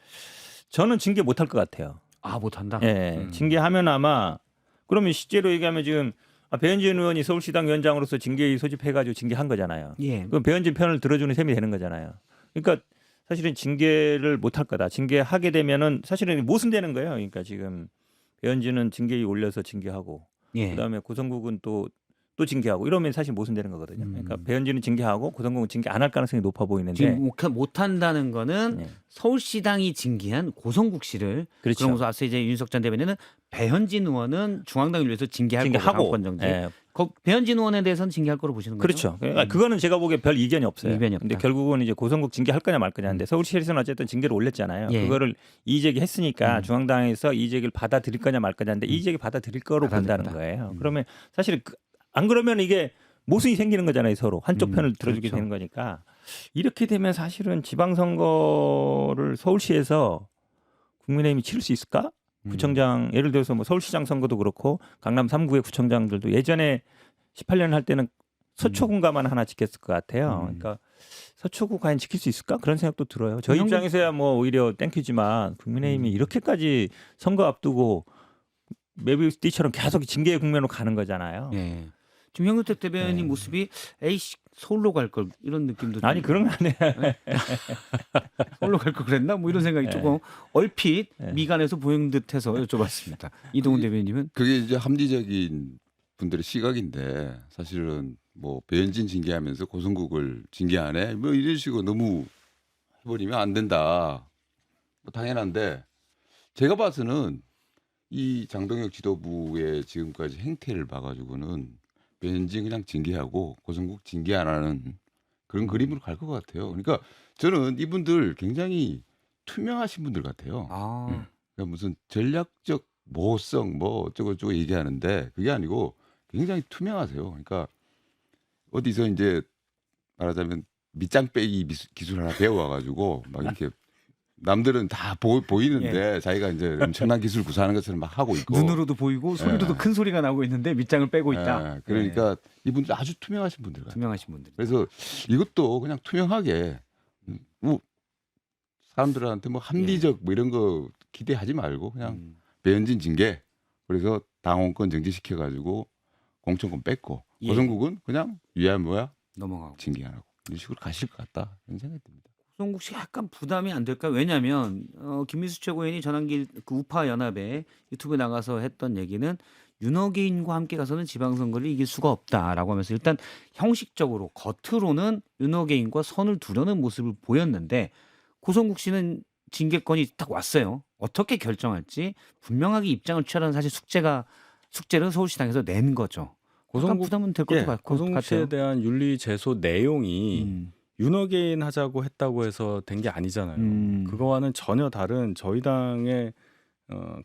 저는 징계 못할 것 같아요. 못한다. 예, 징계하면 아마 그러면 실제로 얘기하면 지금 배현진 의원이 서울시당 위원장으로서 징계 소집해가지고 징계한 거잖아요. 예. 그럼 배현진 편을 들어주는 셈이 되는 거잖아요. 그러니까 사실은 징계를 못할 거다. 징계하게 되면은 사실은 모순되는 거예요. 그러니까 지금 배현진은 징계위 올려서 징계하고 예. 그다음에 고성국은 또 징계하고 이러면 사실 모순되는 거거든요. 그러니까 배현진은 징계하고 고성국은 징계 안 할 가능성이 높아 보이는데 지금 못한다는 거는 네. 서울시당이 징계한 고성국 씨를 그렇죠. 그러면서 앞서 이제 윤석 전 대변인은 배현진 의원은 중앙당을 위해서 징계할 거고 징계하고 당권 정지. 예, 배현진 의원에 대해서는 징계할 거로 보시는 거죠? 그렇죠. 그러니까 그거는 제가 보기에 별 이견이 없어요. 이변이 없다. 근데 결국은 이제 고성국 징계할 거냐 말 거냐인데 서울시에서는 어쨌든 징계를 올렸잖아요. 예. 그거를 이의제기했으니까 중앙당에서 이의제기를 받아들일 거냐 말 거냐인데 이의제기 받아들일 거로 본다는 받아들인다. 거예요. 그러면 사실 안 그러면 이게 모순이 생기는 거잖아요. 서로 한쪽 편을 들어주게 그렇죠. 되는 거니까 이렇게 되면 사실은 지방선거를 서울시에서 국민의힘이 치를 수 있을까? 구청장 예를 들어서 뭐 서울시장 선거도 그렇고 강남 3구의 구청장들도 예전에 18년 할 때는 서초군가만 하나 지켰을 것 같아요. 그러니까 서초구 과연 지킬 수 있을까? 그런 생각도 들어요. 저희 현금- 입장에서야 뭐 오히려 땡큐지만 국민의힘이 이렇게까지 선거 앞두고 메비우스띠처럼 계속 징계의 국면으로 가는 거잖아요. 예. 지금 현근택 대변인 모습이 에이씨 서울로 갈 걸 이런 느낌도 아니 좀- 그런 거 아니에요. 서울로 갈 걸 그랬나? 뭐 이런 생각이 조금 얼핏 미간에서 보이는 듯해서 여쭤봤습니다. 이동훈 대변인님은 그게 이제 합리적인 분들의 시각인데 사실은 뭐 배현진 징계하면서 고성국을 징계하네 뭐 이런 식으로 너무 해버리면 안 된다. 뭐 당연한데 제가 봐서는 이 장동혁 지도부의 지금까지 행태를 봐가지고는 배현진 그냥 징계하고 고성국 징계 안 하는 그런 그림으로 갈 것 같아요. 그러니까 저는 이분들 굉장히 투명하신 분들 같아요. 그러니까 무슨 전략적 모호성 뭐 어쩌고저쩌고 얘기하는데 그게 아니고 굉장히 투명하세요. 그러니까 어디서 이제 말하자면 밑장 빼기 기술 하나 배워와가지고 막 이렇게 남들은 다 보이는데 자기가 이제 엄청난 기술 구사하는 것처럼 막 하고 있고 눈으로도 보이고 소리로도 예. 큰 소리가 나고 있는데 밑장을 빼고 있다. 예, 그러니까 이분들 아주 투명하신 분들 같아요. 투명하신 분들. 그래서 이것도 그냥 투명하게 뭐 사람들한테 뭐 합리적 뭐 이런 거 기대하지 말고 그냥 배현진 징계 그래서 당원권 정지시켜 가지고 공천권 뺐고 예. 고성국은 그냥 위야 뭐야 넘어가고. 징계 안 하고 이런 식으로 가실 것 같다 이런 생각이 듭니다. 고성국 씨 약간 부담이 안 될까? 왜냐하면 김민수 최고위원이 전환길 그 우파 연합에 유튜브에 나가서 했던 얘기는 윤호개인과 함께 가서는 지방선거를 이길 수가 없다라고 하면서 일단 형식적으로 겉으로는 윤호개인과 선을 두려는 모습을 보였는데 고성국 씨는 징계권이 딱 왔어요. 어떻게 결정할지 분명하게 입장을 취하라는 사실 숙제를 서울시당에서 낸 거죠. 약간 부담은 될 것도 같고 고성국 씨에 같아요. 대한 윤리 제소 내용이 윤호개인 하자고 했다고 해서 된 게 아니잖아요. 그거와는 전혀 다른 저희 당의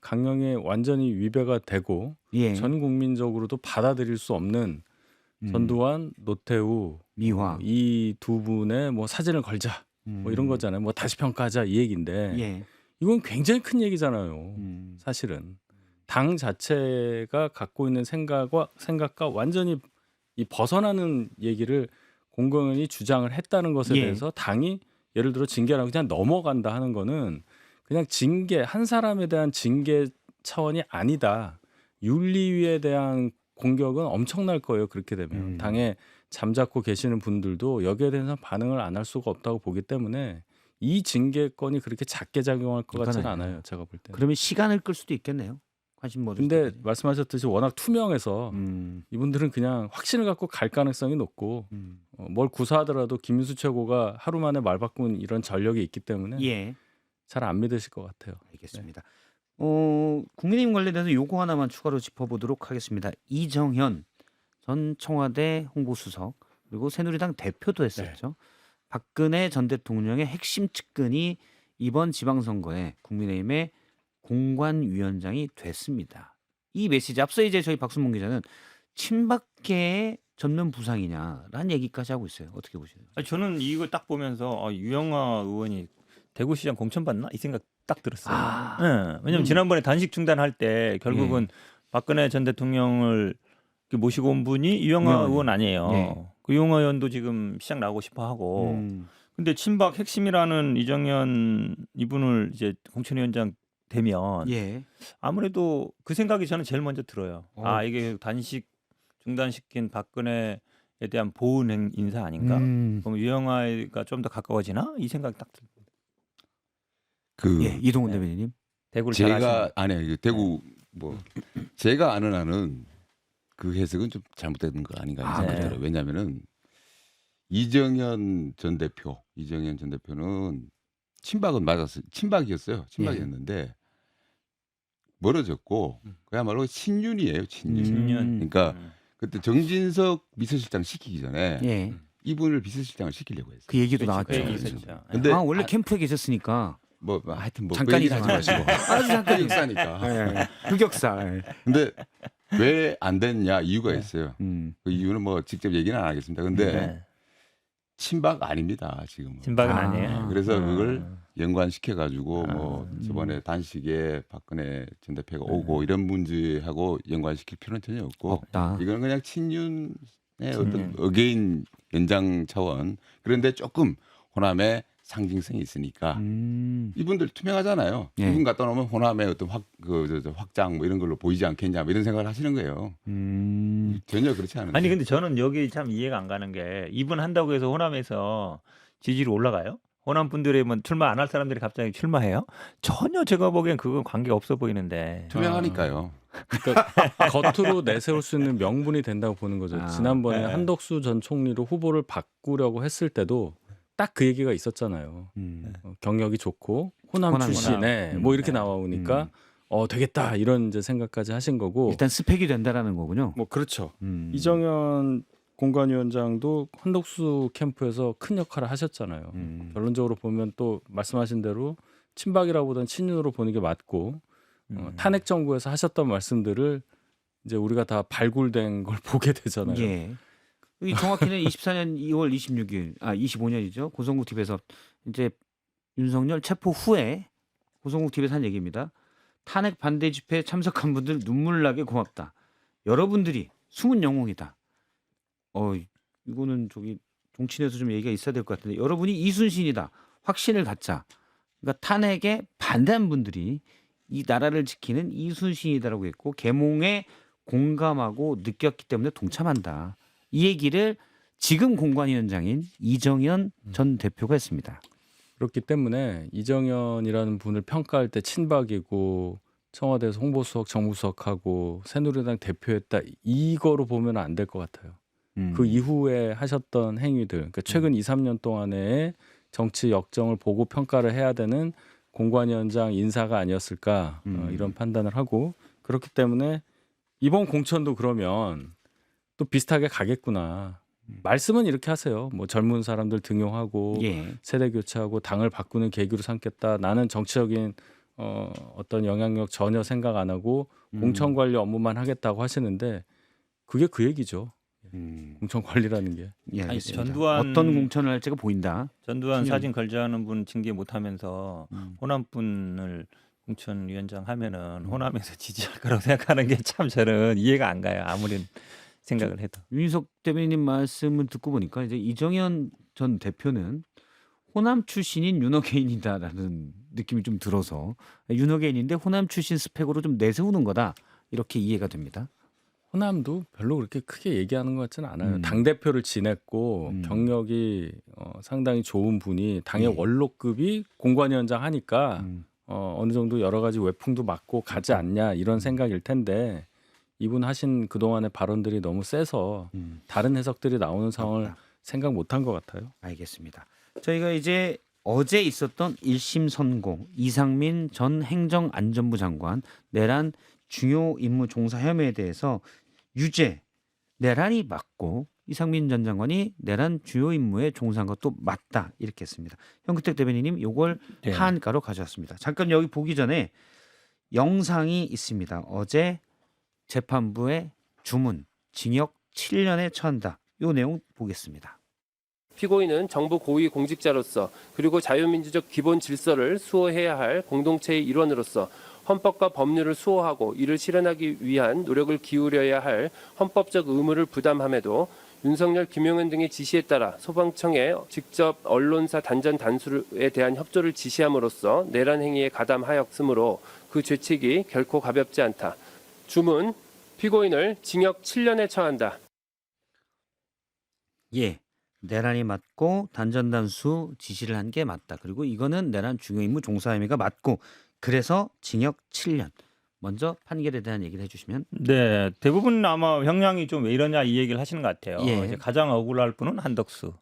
강령에 완전히 위배가 되고 예. 전 국민적으로도 받아들일 수 없는 전두환, 노태우 미화. 이 두 분의 뭐 사진을 걸자 뭐 이런 거잖아요. 뭐 다시 평가하자 이 얘기인데 예. 이건 굉장히 큰 얘기잖아요. 음. 사실은 당 자체가 갖고 있는 생각과 완전히 이 벗어나는 얘기를 공공연히 주장을 했다는 것에 예. 대해서 당이 예를 들어 징계라고 그냥 넘어간다 하는 거는 그냥 징계 한 사람에 대한 징계 차원이 아니다. 윤리위에 대한 공격은 엄청날 거예요. 그렇게 되면 당에 잠잡고 계시는 분들도 여기에 대해서 반응을 안 할 수가 없다고 보기 때문에 이 징계권이 그렇게 작게 작용할 것 같지는 그러니까요. 않아요. 제가 볼 때는. 그러면 시간을 끌 수도 있겠네요. 관심 모를 근데 때까지. 말씀하셨듯이 워낙 투명해서 이분들은 그냥 확신을 갖고 갈 가능성이 높고 뭘 구사하더라도 김민수 최고가 하루 만에 말 바꾼 이런 전력이 있기 때문에 예. 잘 안 믿으실 것 같아요. 알겠습니다. 국민의힘 관련돼서 요거 하나만 추가로 짚어보도록 하겠습니다. 이정현 전 청와대 홍보수석 그리고 새누리당 대표도 했었죠. 박근혜 전 대통령의 핵심 측근이 이번 지방선거에 국민의힘의 공관위원장이 됐습니다. 이 메시지 앞서 이제 저희 박순봉 기자는 친박계의 전면 부상이냐라는 얘기까지 하고 있어요. 어떻게 보시나요? 아니, 저는 이거 딱 보면서 유영아 의원이 대구시장 공천 받나 이 생각 딱 들었어요. 예, 왜냐면 지난번에 단식 중단할 때 결국은 박근혜 전 대통령을 이렇게 모시고 온 분이 유영아 유영아 의원 아니에요. 네. 그 유영아 의원도 지금 시장 나오고 싶어 하고. 근데 친박 핵심이라는 이정현 이분을 이제 공천위원장 되면 예. 아무래도 그 생각이 저는 제일 먼저 들어요. 아 이게 단식 중단시킨 박근혜에 대한 보은 인사 아닌가? 그럼 유영아가 좀 더 가까워지나? 이 생각이 딱 들어요. 그 예. 이동훈 대변인님. 대구를 잘 제가 아시는. 아니 이게 대구 뭐 제가 아는 한은 그 해석은 좀 잘못된 거 아닌가 아, 생각이 그래요? 들어요. 왜냐하면은 이정현 전 대표는 친박은 맞았어요. 친박이었어요. 친박이었는데 멀어졌고 그야말로 친윤이에요. 친윤. 신년. 그러니까 그때 정진석 비서실장 시키기 전에 예. 이분을 비서실장을 시키려고 했어요. 그 얘기도 그렇죠. 나왔죠. 그 얘기 그렇죠. 있었죠. 근데 아 원래 캠프에 계셨으니까 뭐 하여튼 뭐 잠깐이지 그 얘기는 하지 마시고 아주 잠깐 역사니까. 흑역사. 예. 근데 왜 안 됐냐 이유가 네. 있어요. 그 이유는 뭐 직접 얘기는 안 하겠습니다. 근데 네. 친박 아닙니다 지금은. 진박은 아. 아니에요. 그래서 그걸 연관시켜 가지고 아. 뭐 저번에 단식에 박근혜 전 대표가 네. 오고 이런 문제하고 연관시킬 필요는 전혀 없고 없다. 이거는 그냥 친윤의 어떤 친윤. 어게인 연장 차원. 그런데 조금 호남의 상징성이 있으니까 이분들 투명하잖아요. 예. 이분 갖다 놓으면 호남의 어떤 확장 뭐 이런 걸로 보이지 않겠냐 뭐 이런 생각을 하시는 거예요. 전혀 그렇지 않은데. 아니 근데 저는 여기 참 이해가 안 가는 게 이분 한다고 해서 호남에서 지지율이 올라가요? 호남 분들이 뭐 출마 안 할 사람들이 갑자기 출마해요? 전혀 제가 보기엔 그건 관계가 없어 보이는데. 투명하니까요. 그러니까 겉으로 내세울 수 있는 명분이 된다고 보는 거죠. 아, 지난번에 네. 한덕수 전 총리로 후보를 바꾸려고 했을 때도 딱 그 얘기가 있었잖아요. 경력이 좋고 호남 호남이구나. 출신에 뭐 이렇게 네. 나오니까 되겠다 이런 이제 생각까지 하신 거고. 일단 스펙이 된다라는 거군요. 뭐 그렇죠. 음. 이정현 공관위원장도 한덕수 캠프에서 큰 역할을 하셨잖아요. 결론적으로 보면 또 말씀하신 대로 친박이라보다는 친윤으로 보는 게 맞고 탄핵 정부에서 하셨던 말씀들을 이제 우리가 다 발굴된 걸 보게 되잖아요. 예. 이 정확히는 24년 2월 26일, 25년이죠. 고성국 TV에서 이제 윤석열 체포 후에 고성국 TV에서 한 얘기입니다. 탄핵 반대 집회에 참석한 분들 눈물 나게 고맙다. 여러분들이 숨은 영웅이다. 이거는 저기 정치인에서 좀 얘기가 있어야 될 것 같은데 여러분이 이순신이다. 확신을 갖자. 그러니까 탄핵에 반대한 분들이 이 나라를 지키는 이순신이다라고 했고 계몽에 공감하고 느꼈기 때문에 동참한다. 이 얘기를 지금 공관위원장인 이정현 전 대표가 했습니다. 그렇기 때문에 이정현이라는 분을 평가할 때 친박이고 청와대에서 홍보수석, 정무수석하고 새누리당 대표했다 이거로 보면 안 될 것 같아요. 그 이후에 하셨던 행위들, 그러니까 최근 2, 3년 동안의 정치 역정을 보고 평가를 해야 되는 공관위원장 인사가 아니었을까 이런 판단을 하고 그렇기 때문에 이번 공천도 그러면 또 비슷하게 가겠구나. 말씀은 이렇게 하세요. 뭐 젊은 사람들 등용하고 예. 세대 교체하고 당을 바꾸는 계기로 삼겠다. 나는 정치적인 어떤 영향력 전혀 생각 안 하고 공천 관리 업무만 하겠다고 하시는데 그게 그 얘기죠. 공천 관리라는 게. 예, 아니, 알겠습니다. 전두환- 어떤 공천을 할지가 보인다. 전두환 신년. 사진 걸자하는 분 징계 못하면서 호남 분을 공천위원장 하면은 호남에서 지지할 거라고 생각하는 게 참 저는 이해가 안 가요. 아무리 생각을 해도. 윤희석 대변인님 말씀을 듣고 보니까 이제 이정현 전 대표는 호남 출신인 윤어게인이다라는 느낌이 좀 들어서 윤어게인인데 호남 출신 스펙으로 좀 내세우는 거다 이렇게 이해가 됩니다. 호남도 별로 그렇게 크게 얘기하는 것 같지는 않아요. 당 대표를 지냈고 경력이 상당히 좋은 분이 당의 예. 원로급이 공관위원장 하니까 어느 정도 여러 가지 외풍도 맞고 가지 않냐 이런 생각일 텐데 이분 하신 그동안의 발언들이 너무 세서 다른 해석들이 나오는 상황을 맞다. 생각 못한 것 같아요. 알겠습니다. 저희가 이제 어제 있었던 1심 선고 이상민 전 행정안전부 장관 내란 중요 임무 종사 혐의에 대해서 유죄 내란이 맞고 이상민 전 장관이 내란 주요 임무에 종사한 것도 맞다 이렇게 했습니다. 현근택 대변인님 요걸 네. 하한가로 가져왔습니다. 잠깐 여기 보기 전에 영상이 있습니다. 어제 재판부의 주문 징역 7년에 처한다. 요 내용 보겠습니다. 피고인은 정부 고위 공직자로서 그리고 자유민주적 기본 질서를 수호해야 할 공동체의 일원으로서 헌법과 법률을 수호하고 이를 실현하기 위한 노력을 기울여야 할 헌법적 의무를 부담함에도 윤석열, 김용현 등의 지시에 따라 소방청에 직접 언론사 단전 단수에 대한 협조를 지시함으로써 내란 행위에 가담하였으므로 그 죄책이 결코 가볍지 않다. 주문, 피고인을 징역 7년에 처한다. 예. 내란이 맞고 단전단수 지시를 한 게 맞다. 그리고 이거는 내란 중요 임무 종사 혐의가 맞고 그래서 징역 7년. 먼저 판결에 대한 얘기를 해주시면. 네, 대부분 아마 형량이 좀 왜 이러냐 이 얘기를 하시는 것 같아요. 예. 이제 가장 억울할 분은 한덕수.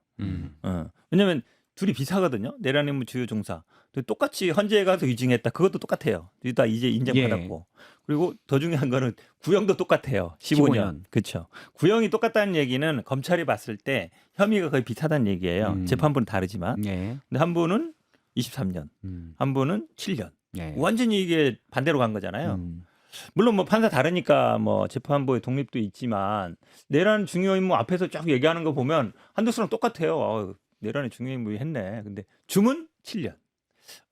왜냐하면 둘이 비슷하거든요. 내란 임무 주요 종사. 똑같이 헌재에 가서 위증했다. 그것도 똑같아요. 둘 다 이제 인정받았고. 그리고 더 중요한 거는 구형도 똑같아요. 15년. 그렇죠. 구형이 똑같다는 얘기는 검찰이 봤을 때 혐의가 거의 비슷하다는 얘기예요. 재판부는 다르지만. 예. 근데 한 분은 23년, 한 분은 7년. 예. 완전히 이게 반대로 간 거잖아요. 물론 뭐 판사 다르니까 뭐 재판부의 독립도 있지만 내란 중요 임무 앞에서 쭉 얘기하는 거 보면 한덕수랑 똑같아요. 내란의 중요 임무 했네. 근데 중은 7년.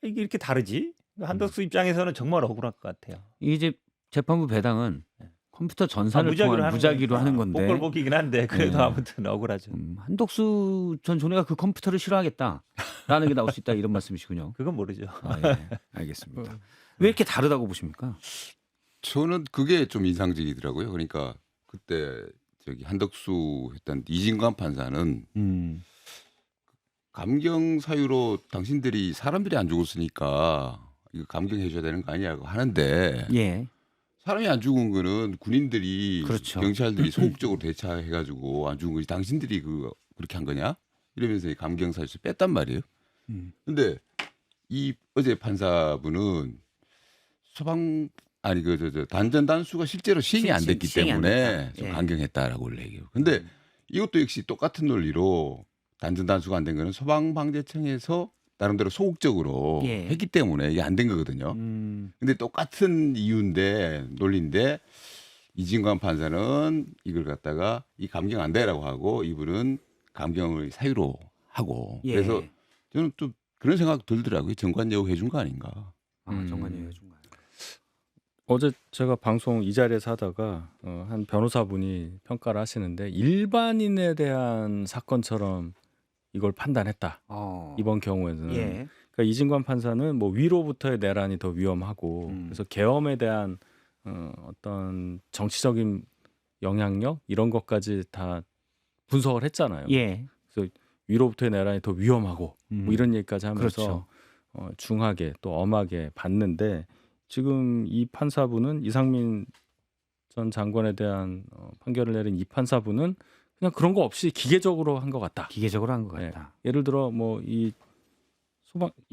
이게 이렇게 다르지? 한덕수 입장에서는 정말 억울할 것 같아요. 이제 재판부 배당은 컴퓨터 전산을 무작위로 통한 하는 무작위로 하는 건데 복골복이긴 한데 그래도 네. 아무튼 억울하죠. 한덕수 전 총리가 그 컴퓨터를 싫어하겠다라는 게 나올 수 있다 이런 말씀이시군요. 그건 모르죠. 예. 알겠습니다. 왜 이렇게 다르다고 보십니까? 저는 그게 좀 인상적이더라고요. 그러니까 그때 저기 한덕수 했던 이진관 판사는 감경 사유로 당신들이 사람들이 안 죽었으니까 이거 감경해줘야 되는 거 아니냐고 하는데 예. 사람이 안 죽은 거는 군인들이 그렇죠. 경찰들이 소극적으로 대처해가지고 안 죽은 거지 당신들이 그렇게 한 거냐 이러면서 이 감경 사유에서 뺐단 말이에요. 근데 이 어제 판사분은 단전 단수가 실제로 시행이 안 됐기 시행이 안 때문에 됐다. 좀 예. 강경했다라고 원래 얘기해요. 근데 이것도 역시 똑같은 논리로 단전 단수가 안 된 거는 소방방재청에서 나름대로 소극적으로 예. 했기 때문에 이게 안 된 거거든요. 근데 똑같은 이유인데 논리인데 이진관 판사는 이걸 갖다가 이 감경 안 되라고 하고 이분은 감경을 사유로 하고 예. 그래서 저는 좀 그런 생각 들더라고요. 정관예우 해준 거 아닌가. 정관예우 해준 거예요. 어제 제가 방송 이 자리에서 하다가 한 변호사분이 평가를 하시는데 일반인에 대한 사건처럼 이걸 판단했다. 이번 경우에는 예. 그러니까 이진관 판사는 뭐 위로부터의 내란이 더 위험하고 그래서 계엄에 대한 어떤 정치적인 영향력 이런 것까지 다 분석을 했잖아요. 예. 그래서 위로부터의 내란이 더 위험하고 뭐 이런 얘기까지 하면서 그렇죠. 중하게 또 엄하게 봤는데 지금 이 판사분은 이상민 전 장관에 대한 판결을 내린 이 판사분은 그냥 그런 거 없이 기계적으로 한 것 같다. 기계적으로 한 것 네. 같다. 예를 들어 뭐 이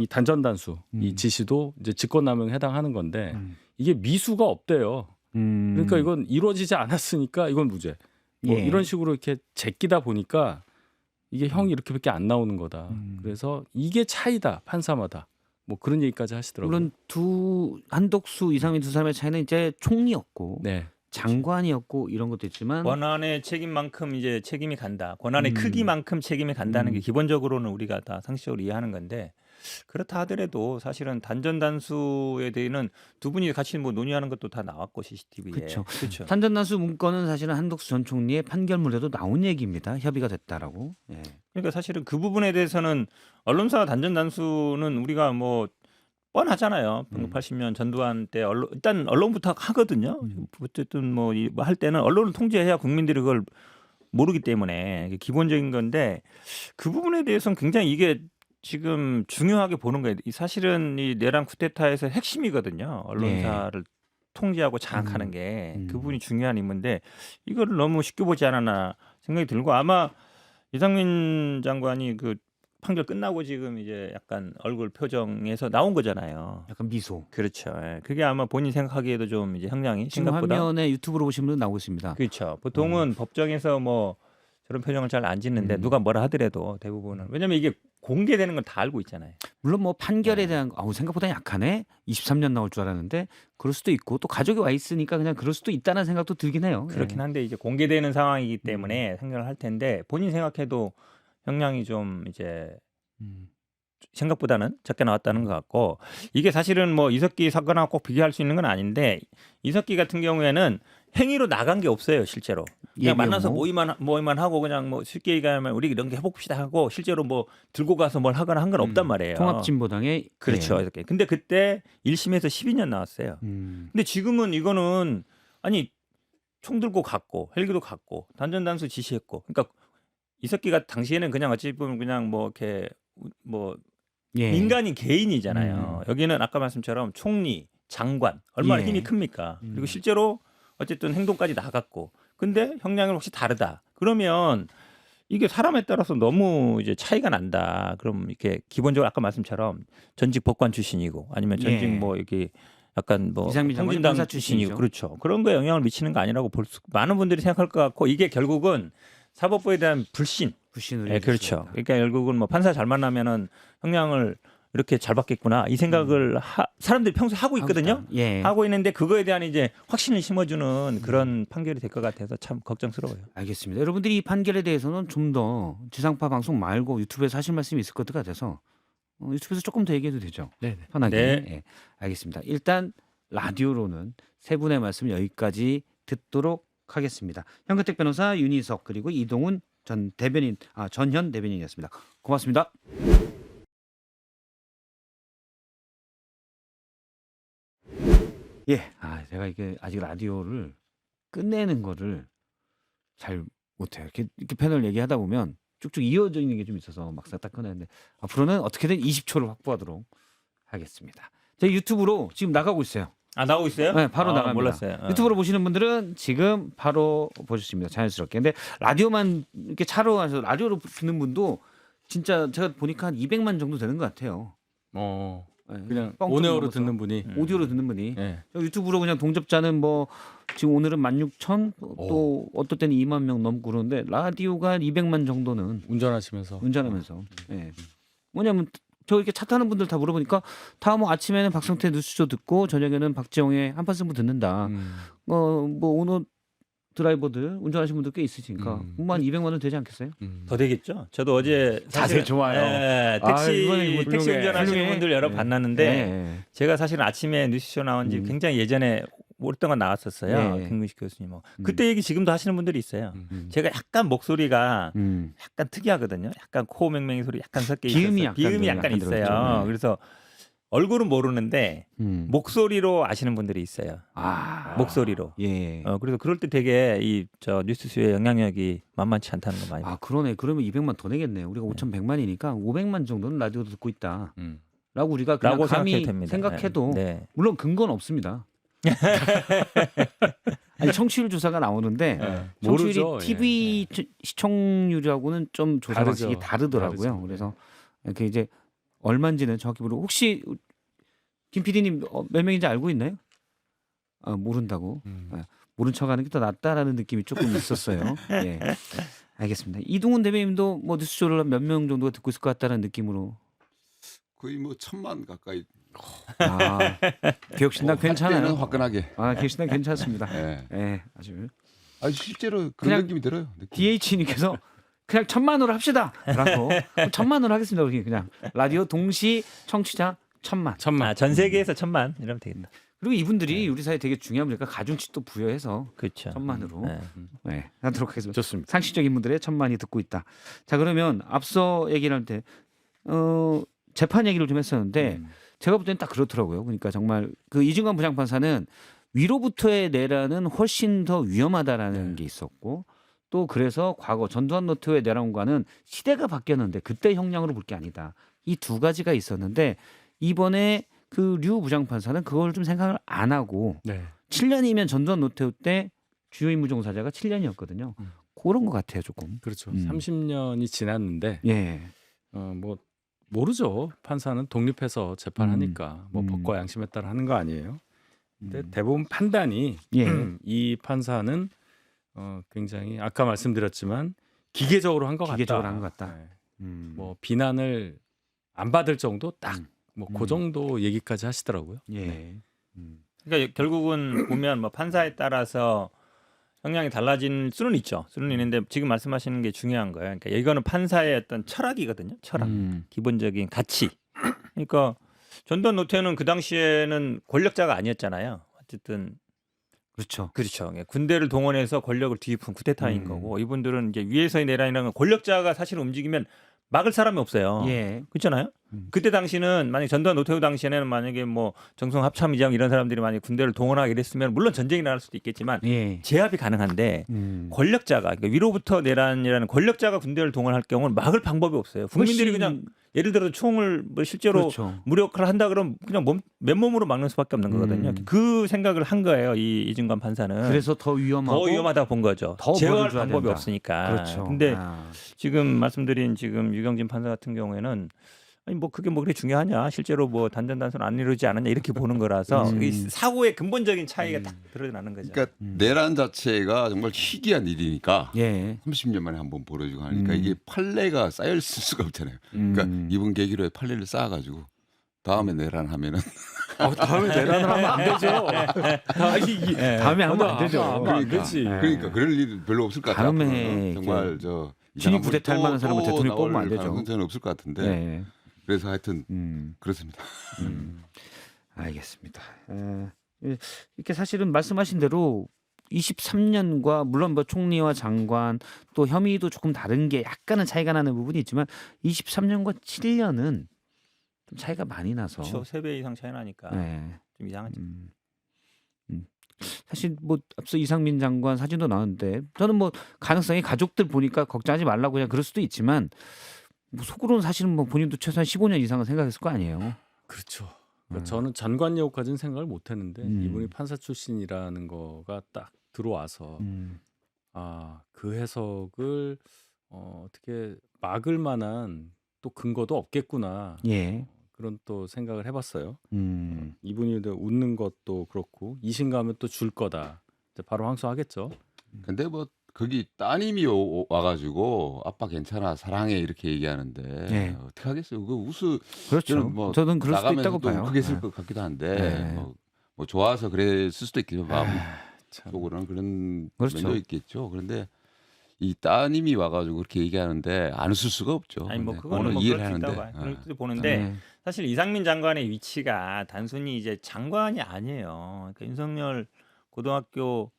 단전 단수 이 지시도 이제 직권남용에 해당하는 건데 이게 미수가 없대요. 그러니까 이건 이루어지지 않았으니까 이건 무죄. 뭐 예. 이런 식으로 이렇게 제끼다 보니까 이게 형이 이렇게밖에 안 나오는 거다. 그래서 이게 차이다 판사마다. 뭐 그런 얘기까지 하시더라고요. 물론 한덕수, 이상민 두 사람의 차이는 이제 총리였고 네. 장관이었고 이런 것도 있지만 권한의 책임만큼 이제 책임이 간다. 권한의 크기만큼 책임이 간다는 게 기본적으로는 우리가 다 상식적으로 이해하는 건데 그렇다 하더라도 사실은 단전 단수에 대해서는 두 분이 같이 뭐 논의하는 것도 다 나왔고 CCTV에. 그렇죠. 그렇죠. 단전단수 문건은 사실은 한덕수 전 총리의 판결문에도 나온 얘기입니다. 협의가 됐다라고. 예. 그러니까 사실은 그 부분에 대해서는 언론사 단전 단수는 우리가 뭐 뻔하잖아요. 1980년 전두환 때 일단 언론부터 하거든요. 어쨌든 뭐 할 때는 언론을 통제해야 국민들이 그걸 모르기 때문에 이게 기본적인 건데 그 부분에 대해서는 굉장히 이게 지금 중요하게 보는 거예요. 사실은 이 내란 쿠데타에서 핵심이거든요. 언론사를 통제하고 장악하는 게 그 부분이 중요한 임무인데 이거를 너무 쉽게 보지 않았나 생각이 들고 아마 이상민 장관이 그 판결 끝나고 지금 이제 약간 얼굴 표정에서 나온 거잖아요. 약간 미소. 그렇죠. 예. 그게 아마 본인 생각하기에도 좀 이제 형량이 지금 생각보다 화면에 유튜브로 보시면 나오고 있습니다. 그렇죠. 보통은 법정에서 뭐 저런 표정을 잘 안 짓는데 누가 뭐라 하더라도 대부분은 왜냐면 이게 공개되는 건 다 알고 있잖아요. 물론 뭐 판결에 대한 생각보다 약하네. 23년 나올 줄 알았는데 그럴 수도 있고 또 가족이 와 있으니까 그냥 그럴 수도 있다는 생각도 들긴 해요. 그렇긴 한데 이제 공개되는 상황이기 때문에 생각을 할 텐데 본인 생각해도 형량이 좀 이제 생각보다는 적게 나왔다는 것 같고 이게 사실은 뭐 이석기 사건하고 꼭 비교할 수 있는 건 아닌데 이석기 같은 경우에는 행위로 나간 게 없어요 실제로 그냥 만나서 모임만 하고 그냥 뭐 쉽게 얘기하면 우리 이런 게 해봅시다 하고 실제로 뭐 들고 가서 뭘 하거나 한 건 없단 말이에요. 통합진보당의 그렇죠. 이렇게. 근데 그때 1심에서 12년 나왔어요. 근데 지금은 이거는 아니 총 들고 갔고 헬기도 갔고 단전 단수 지시했고 그러니까 이석기가 당시에는 그냥 어찌 보면 그냥 뭐 이렇게 뭐 민간인 개인이잖아요. 여기는 아까 말씀처럼 총리, 장관 얼마나 힘이 큽니까? 그리고 실제로 어쨌든 행동까지 나갔고 근데 형량이 혹시 다르다. 그러면 이게 사람에 따라서 너무 이제 차이가 난다. 그럼 이렇게 기본적으로 아까 말씀처럼 전직 법관 출신이고 아니면 전직 뭐 이렇게 약간 뭐 이상민 장관이 통진당 판사 출신이고 출신이죠. 그렇죠. 그런 거에 영향을 미치는 거 아니라고 많은 분들이 생각할 것 같고 이게 결국은 사법부에 대한 불신. 불신을 네, 그렇죠. 그러니까 결국은 뭐 판사 잘 만나면은 형량을 이렇게 잘 받겠구나 이 생각을 사람들이 평소에 하고 있거든요. 예. 하고 있는데 그거에 대한 이제 확신을 심어주는 그런 판결이 될 것 같아서 참 걱정스러워요. 알겠습니다. 여러분들이 이 판결에 대해서는 좀 더 지상파 방송 말고 유튜브에서 하실 말씀이 있을 것 같아서 유튜브에서 조금 더 얘기해도 되죠. 네네. 편하게. 네. 예. 알겠습니다. 일단 라디오로는 세 분의 말씀 여기까지 듣도록 하겠습니다. 현근택 변호사, 윤희석 그리고 이동훈 전 대변인, 전현 대변인이었습니다. 고맙습니다. 예, 제가 이게 아직 라디오를 끝내는 거를 잘 못해요. 이렇게 패널 얘기하다 보면 쭉쭉 이어져 있는 게 좀 있어서 막상 딱 꺼내는데 앞으로는 어떻게든 20초를 확보하도록 하겠습니다. 제 유튜브로 지금 나가고 있어요. 나오고 있어요? 네, 바로 나갑니다. 몰랐어요. 유튜브로 보시는 분들은 지금 바로 보셨습니다. 자연스럽게. 근데 라디오만 이렇게 차로 가서 라디오로 듣는 분도 진짜 제가 보니까 한 200만 정도 되는 것 같아요. 네, 그냥 뻥 온에어로 넘어서. 듣는 분이. 오디오로 듣는 분이. 네. 유튜브로 그냥 동접자는 뭐 지금 오늘은 16,000, 또 어떨 때는 2만 명 넘고 그러는데 라디오가 200만 정도는 운전하시면서. 운전하면서. 예. 뭐냐면 저 이렇게 차 타는 분들 다 물어보니까 다 뭐 아침에는 박성태 뉴스쇼 듣고 저녁에는 박지영의 한판 승부 듣는다. 뭐 오너 드라이버들 운전하시는 분들 꽤 있으시니까 뭐 한 200만 원 되지 않겠어요? 더 되겠죠. 저도 어제 자세 좋아요. 이번에 택시 훌륭해. 운전하시는 훌륭해. 분들 여러 만났는데 네. 제가 사실은 아침에 뉴스쇼 나온 지 굉장히 예전에 오랫동안 나왔었어요. 네. 김근식 교수님. 그때 얘기 지금도 하시는 분들이 있어요. 제가 약간 목소리가 약간 특이하거든요. 약간 코 맹맹이 소리 약간 섞여 있어요. 비음이 약간 있어요. 들어있죠. 네. 그래서 얼굴은 모르는데 목소리로 아시는 분들이 있어요. 목소리로. 예. 그래서 그럴 때 되게 저 뉴스쇼의 영향력이 만만치 않다는 거 많이. 그러네. 그러면 200만 더 내겠네요. 우리가 5,100만이니까 500만 정도는 라디오 듣고 있다. 라고 우리가 그냥 라고 감히 생각해도 됩니다. 생각해도 네. 물론 근거는 없습니다. 아니 청취율 조사가 나오는데 청취율이 모르죠. TV 시청률하고는 좀 조사 다르죠. 방식이 다르더라고요. 다르죠. 그래서 그 이제 얼마인지는 정확히 모르고 혹시 김 PD님 몇 명인지 알고 있나요? 모른다고. 모른 척하는 게 더 낫다라는 느낌이 조금 있었어요. 예. 알겠습니다. 이동훈 대변인도 뭐 뉴스쇼를 몇 명 정도가 듣고 있을 것 같다는 느낌으로. 거의 뭐 1,000만 가까이. 기억신당 때는 괜찮아요. 화끈하게. 기억신당 괜찮습니다. 예. 예, 아주. 실제로 그런 그냥 느낌이 들어요. 느낌. DH님께서 그냥 1,000만으로 합시다. 라고 1,000만으로 하겠습니다. 우리 그냥 라디오 동시 청취자 1,000만. 전 세계에서 1,000만 이러면 되겠다. 그리고 이분들이 우리 사회에 되게 중요한 분이니까 가중치 또 부여해서 그렇죠. 1,000만으로 네. 하도록 하겠습니다. 좋습니다. 상식적인 분들의 1,000만이 듣고 있다. 자, 그러면 앞서 얘기를 할 때 재판 얘기를 좀 했었는데 제가 볼 때는 딱 그렇더라고요. 그러니까 정말 그 이진관 부장판사는 위로부터의 내란은 훨씬 더 위험하다라는 게 있었고 또 그래서 과거 전두환 노태우의 내란과는 시대가 바뀌었는데 그때 형량으로 볼 게 아니다. 이 두 가지가 있었는데 이번에 그 류 부장판사는 그걸 좀 생각을 안 하고 7년이면 전두환 노태우 때 주요 임무 종사자가 7년이었거든요. 그런 것 같아요, 조금. 그렇죠. 30년이 지났는데 예. 뭐 모르죠. 판사는 독립해서 재판하니까 뭐 법과 양심에 따라 하는 거 아니에요. 근데 대부분 판단이 이 판사는 굉장히 아까 말씀드렸지만 기계적으로 한 것 같다. 기계적으로 한 것 같다. 뭐 비난을 안 받을 정도 딱 뭐 그 정도 얘기까지 하시더라고요. 예. 그러니까 결국은 보면 뭐 판사에 따라서 형량이 달라진 수는 있죠. 수는 있는데 지금 말씀하시는 게 중요한 거예요. 그러니까 이거는 판사의 어떤 철학이거든요. 철학, 기본적인 가치. 그러니까 전두환 노태우는 그 당시에는 권력자가 아니었잖아요. 어쨌든 그렇죠. 군대를 동원해서 권력을 뒤집은 쿠데타인 거고 이분들은 이제 위에서의 내란이라는 건 권력자가 사실 움직이면 막을 사람이 없어요. 예. 그렇잖아요. 그때 당시는 만약 전두환 노태우 당시에는 만약에 뭐 정성 합참의장 이런 사람들이 만약 군대를 동원하게 됐으면 물론 전쟁이 날 수도 있겠지만 제압이 가능한데 권력자가 그러니까 위로부터 내란이라는 권력자가 군대를 동원할 경우는 막을 방법이 없어요. 국민들이 그냥 예를 들어 총을 뭐 실제로 그렇죠. 무력을 한다 그러면 그냥 맨몸으로 막는 수밖에 없는 거거든요. 그 생각을 한 거예요. 이진관 판사는. 그래서 더 위험하다고 본 거죠. 더 제어할 벌을 줘야 방법이 된다. 없으니까. 그렇죠. 근데 지금 말씀드린 지금 유경진 판사 같은 경우에는 아니 뭐 그게 뭐 그렇게 중요하냐 실제로 뭐 단전단선 안 이루어지지 않았냐 이렇게 보는 거라서 이 사고의 근본적인 차이가 딱 드러나는 거죠. 그러니까 내란 자체가 정말 희귀한 일이니까 30년 만에 한번 벌어지고 하니까 이게 판례가 쌓여 있을 수가 없잖아요. 그러니까 이번 계기로 판례를 쌓아가지고 다음에 내란하면은 다음에 내란을 하면 안 되죠. 다음에 하면 안 되죠. 하면 안 되지. 그러니까 그럴 일 별로 없을 것 같아요. 다음에 앞으로는. 정말 저 진위 구대타 할 만한 사람을 대통령 뽑으면 안 되죠. 가능성은 없을 것 같은데. 네. 그래서 하여튼 그렇습니다. 알겠습니다. 이렇게 사실은 말씀하신 대로 23년과 물론 뭐 총리와 장관 또 혐의도 조금 다른 게 약간은 차이가 나는 부분이 있지만 23년과 7년은 좀 차이가 많이 나서 그렇죠. 3배 이상 차이 나니까 네. 좀 이상하죠. 사실 뭐 앞서 이상민 장관 사진도 나왔는데 저는 뭐 가능성이 가족들 보니까 걱정하지 말라고 그냥 그럴 수도 있지만 뭐 속으로는 사실은 뭐 본인도 최소한 15년 이상은 생각했을 거 아니에요. 그렇죠. 그러니까 저는 장관여우까지는 생각을 못했는데 음. 이분이 판사 출신이라는 거가 딱 들어와서 그 해석을 어떻게 막을 만한 또 근거도 없겠구나. 예. 그런 또 생각을 해봤어요. 음. 이분이 웃는 것도 그렇고 이신가면 또 줄 거다. 이제 바로 항소하겠죠. 근데 뭐 거기 따님이 와가지고 아빠 괜찮아 사랑해 이렇게 얘기하는데 네. 어떻게 하겠어요? 그 우스 그렇죠. 저는 그럴 수도 있다고 나가면서도 봐요. 크게 쓸 것 같기도 한데 네. 뭐 좋아서 그랬을 수도 있겠지만 마음 참. 속으로는 그런 그렇죠. 면도 있겠죠. 그런데 이 따님이 와가지고 그렇게 얘기하는데 안 웃을 수가 없죠. 아니 뭐 근데 그거는 오늘 뭐 이해를 그럴 수 하는데 있다고 봐요. 그럴 때 보는데 네. 사실 이상민 장관의 위치가 단순히 이제 장관이 아니에요. 그러니까 윤석열 고등학교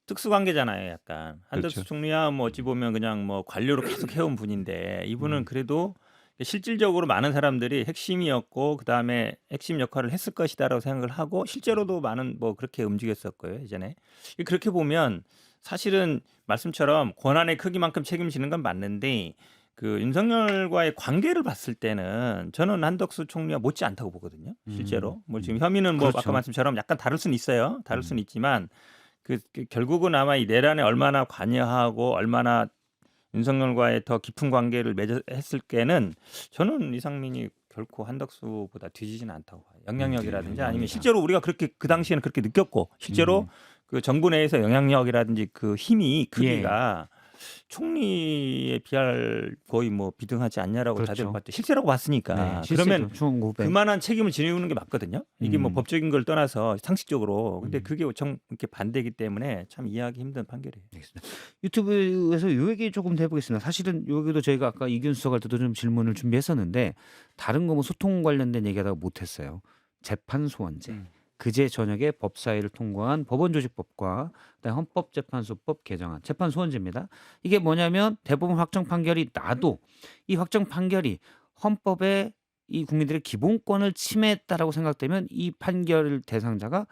특수관계잖아요, 약간. 한덕수 그렇죠. 총리야 뭐 어찌 보면 그냥 뭐 관료로 계속 해온 분인데 이분은 그래도 실질적으로 많은 사람들이 핵심이었고 그다음에 핵심 역할을 했을 것이다라고 생각을 하고 실제로도 많은 뭐 그렇게 움직였었고요, 예전에. 그렇게 보면 사실은 말씀처럼 권한의 크기만큼 책임지는 건 맞는데 그 윤석열과의 관계를 봤을 때는 저는 한덕수 총리와 못지 않다고 보거든요. 실제로. 뭐 지금 혐의는 뭐 그렇죠. 아까 말씀처럼 약간 다를 수는 있어요. 다를 수는 있지만 그 결국은 아마 이 내란에 얼마나 관여하고 얼마나 윤석열과의 더 깊은 관계를 맺었을 때는 저는 이상민이 결코 한덕수보다 뒤지지는 않다고 봐요. 영향력이라든지 아니면 실제로 우리가 그렇게 그 당시에는 그렇게 느꼈고 실제로 그 정부 내에서 영향력이라든지 그 힘이 크기가 총리에 비할 거의 뭐 비등하지 않냐라고 그렇죠. 다들 봤대. 실제라고 봤으니까. 네, 그러면 중 후배. 그만한 책임을 지우는 게 맞거든요. 이게 뭐 음. 법적인 걸 떠나서 상식적으로. 근데 그게 이렇게 반대이기 때문에 참 이해하기 힘든 판결이에요. 알겠습니다. 유튜브에서 요 얘기 조금 더 해보겠습니다. 사실은 여기도 저희가 아까 이균 수석할 때도 좀 질문을 준비했었는데 다른 거 뭐 소통 관련된 얘기하다가 못했어요. 재판소원제. 그제 저녁에 법사위를 통과한 법원조직법과 그다음에 헌법재판소법 개정안 재판소원제입니다. 이게 뭐냐면 대법원 확정 판결이 나도 이 확정 판결이 헌법에 이 국민들의 기본권을 침해했다라고 생각되면 이 판결 대상자가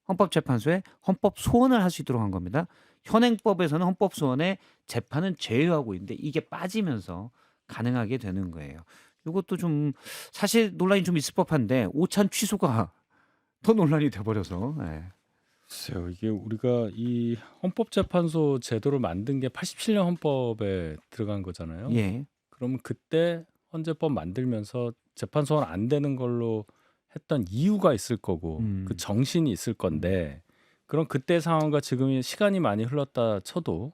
헌법재판소에 헌법소원을 할 수 있도록 한 겁니다. 현행법에서는 헌법소원에 재판은 제외하고 있는데 이게 빠지면서 가능하게 되는 거예요. 이것도 좀 사실 논란이 좀 있을 법한데 오찬 취소가 더 논란이 돼버려서. 네. 글쎄요, 이게 우리가 이 헌법재판소 제도를 만든 게 87년 헌법에 들어간 거잖아요. 예. 그러면 그때 헌재법 만들면서 재판소원 안 되는 걸로 했던 이유가 있을 거고 그 정신이 있을 건데 그럼 그때 상황과 지금이 시간이 많이 흘렀다 쳐도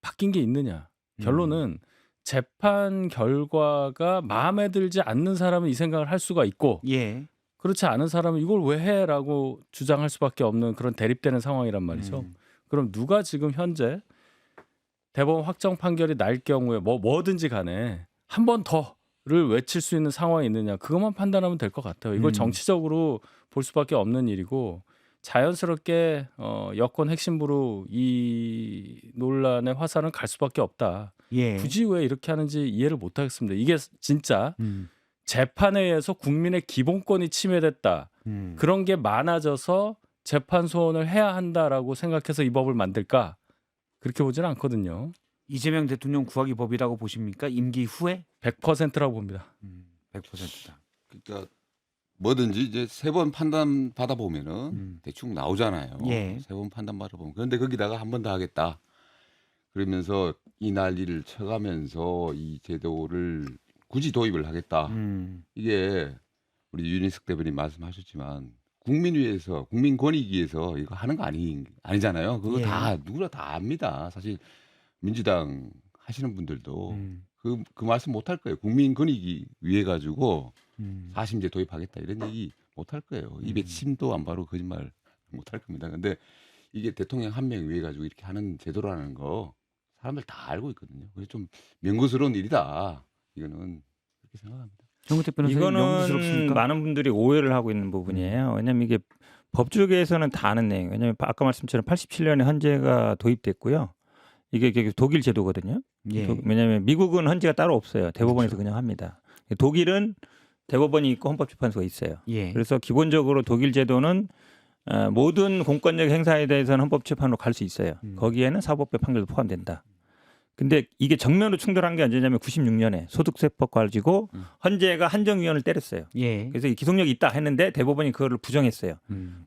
바뀐 게 있느냐? 결론은 재판 결과가 마음에 들지 않는 사람은 이 생각을 할 수가 있고 예. 그렇지 않은 사람은 이걸 왜 해라고 주장할 수밖에 없는 그런 대립되는 상황이란 말이죠. 그럼 누가 지금 현재 대법원 확정 판결이 날 경우에 뭐든지 간에 한 번 더를 외칠 수 있는 상황이 있느냐 그것만 판단하면 될 것 같아요. 이걸 정치적으로 볼 수밖에 없는 일이고 자연스럽게 여권 핵심부로 이 논란의 화살은 갈 수밖에 없다. 예. 굳이 왜 이렇게 하는지 이해를 못하겠습니다. 이게 진짜 재판에 의해서 국민의 기본권이 침해됐다. 그런 게 많아져서 재판소원을 해야 한다라고 생각해서 이 법을 만들까? 그렇게 보지는 않거든요. 이재명 대통령 구하기 법이라고 보십니까? 임기 후에? 100%라고 봅니다. 100%다. 그러니까 뭐든지 이제 세 번 판단 받아 보면은 대충 나오잖아요. 예. 세 번 판단 받아 보면 그런데 거기다가 한 번 더 하겠다. 그러면서 이 난리를 쳐가면서 이 제도를 굳이 도입을 하겠다. 이게 우리 윤희석 대변인 말씀하셨지만 국민 위해서 국민 권익 위해서 이거 하는 거 아니잖아요. 그거 예. 다 누구나 다 압니다. 사실 민주당 하시는 분들도 그 말씀 못 할 거예요. 국민 권익이 위해 가지고 사심제 도입하겠다 이런 얘기 못 할 거예요. 입에 침도 안 바르고 거짓말 못 할 겁니다. 근데 이게 대통령 한 명 위해 가지고 이렇게 하는 제도라는 거 사람들 다 알고 있거든요. 그래서 좀 명구스러운 일이다. 이거는 그렇게 생각합니다. 정우택 변호사님 이거는 명분스럽습니까? 많은 분들이 오해를 하고 있는 부분이에요. 왜냐하면 이게 법조계에서는 다 아는 내용. 왜냐하면 아까 말씀처럼 87년에 헌재가 도입됐고요. 이게 독일 제도거든요. 예. 왜냐하면 미국은 헌재가 따로 없어요. 대법원에서 그냥 합니다. 독일은 대법원이 있고 헌법재판소가 있어요. 예. 그래서 기본적으로 독일 제도는 모든 공권력 행사에 대해서는 헌법재판으로 갈 수 있어요. 거기에는 사법부의 판결도 포함된다. 근데 이게 정면으로 충돌한 게 언제냐면 96년에 소득세법 가지고 헌재가 한정위원을 때렸어요. 예. 그래서 기속력이 있다 했는데 대법원이 그거를 부정했어요.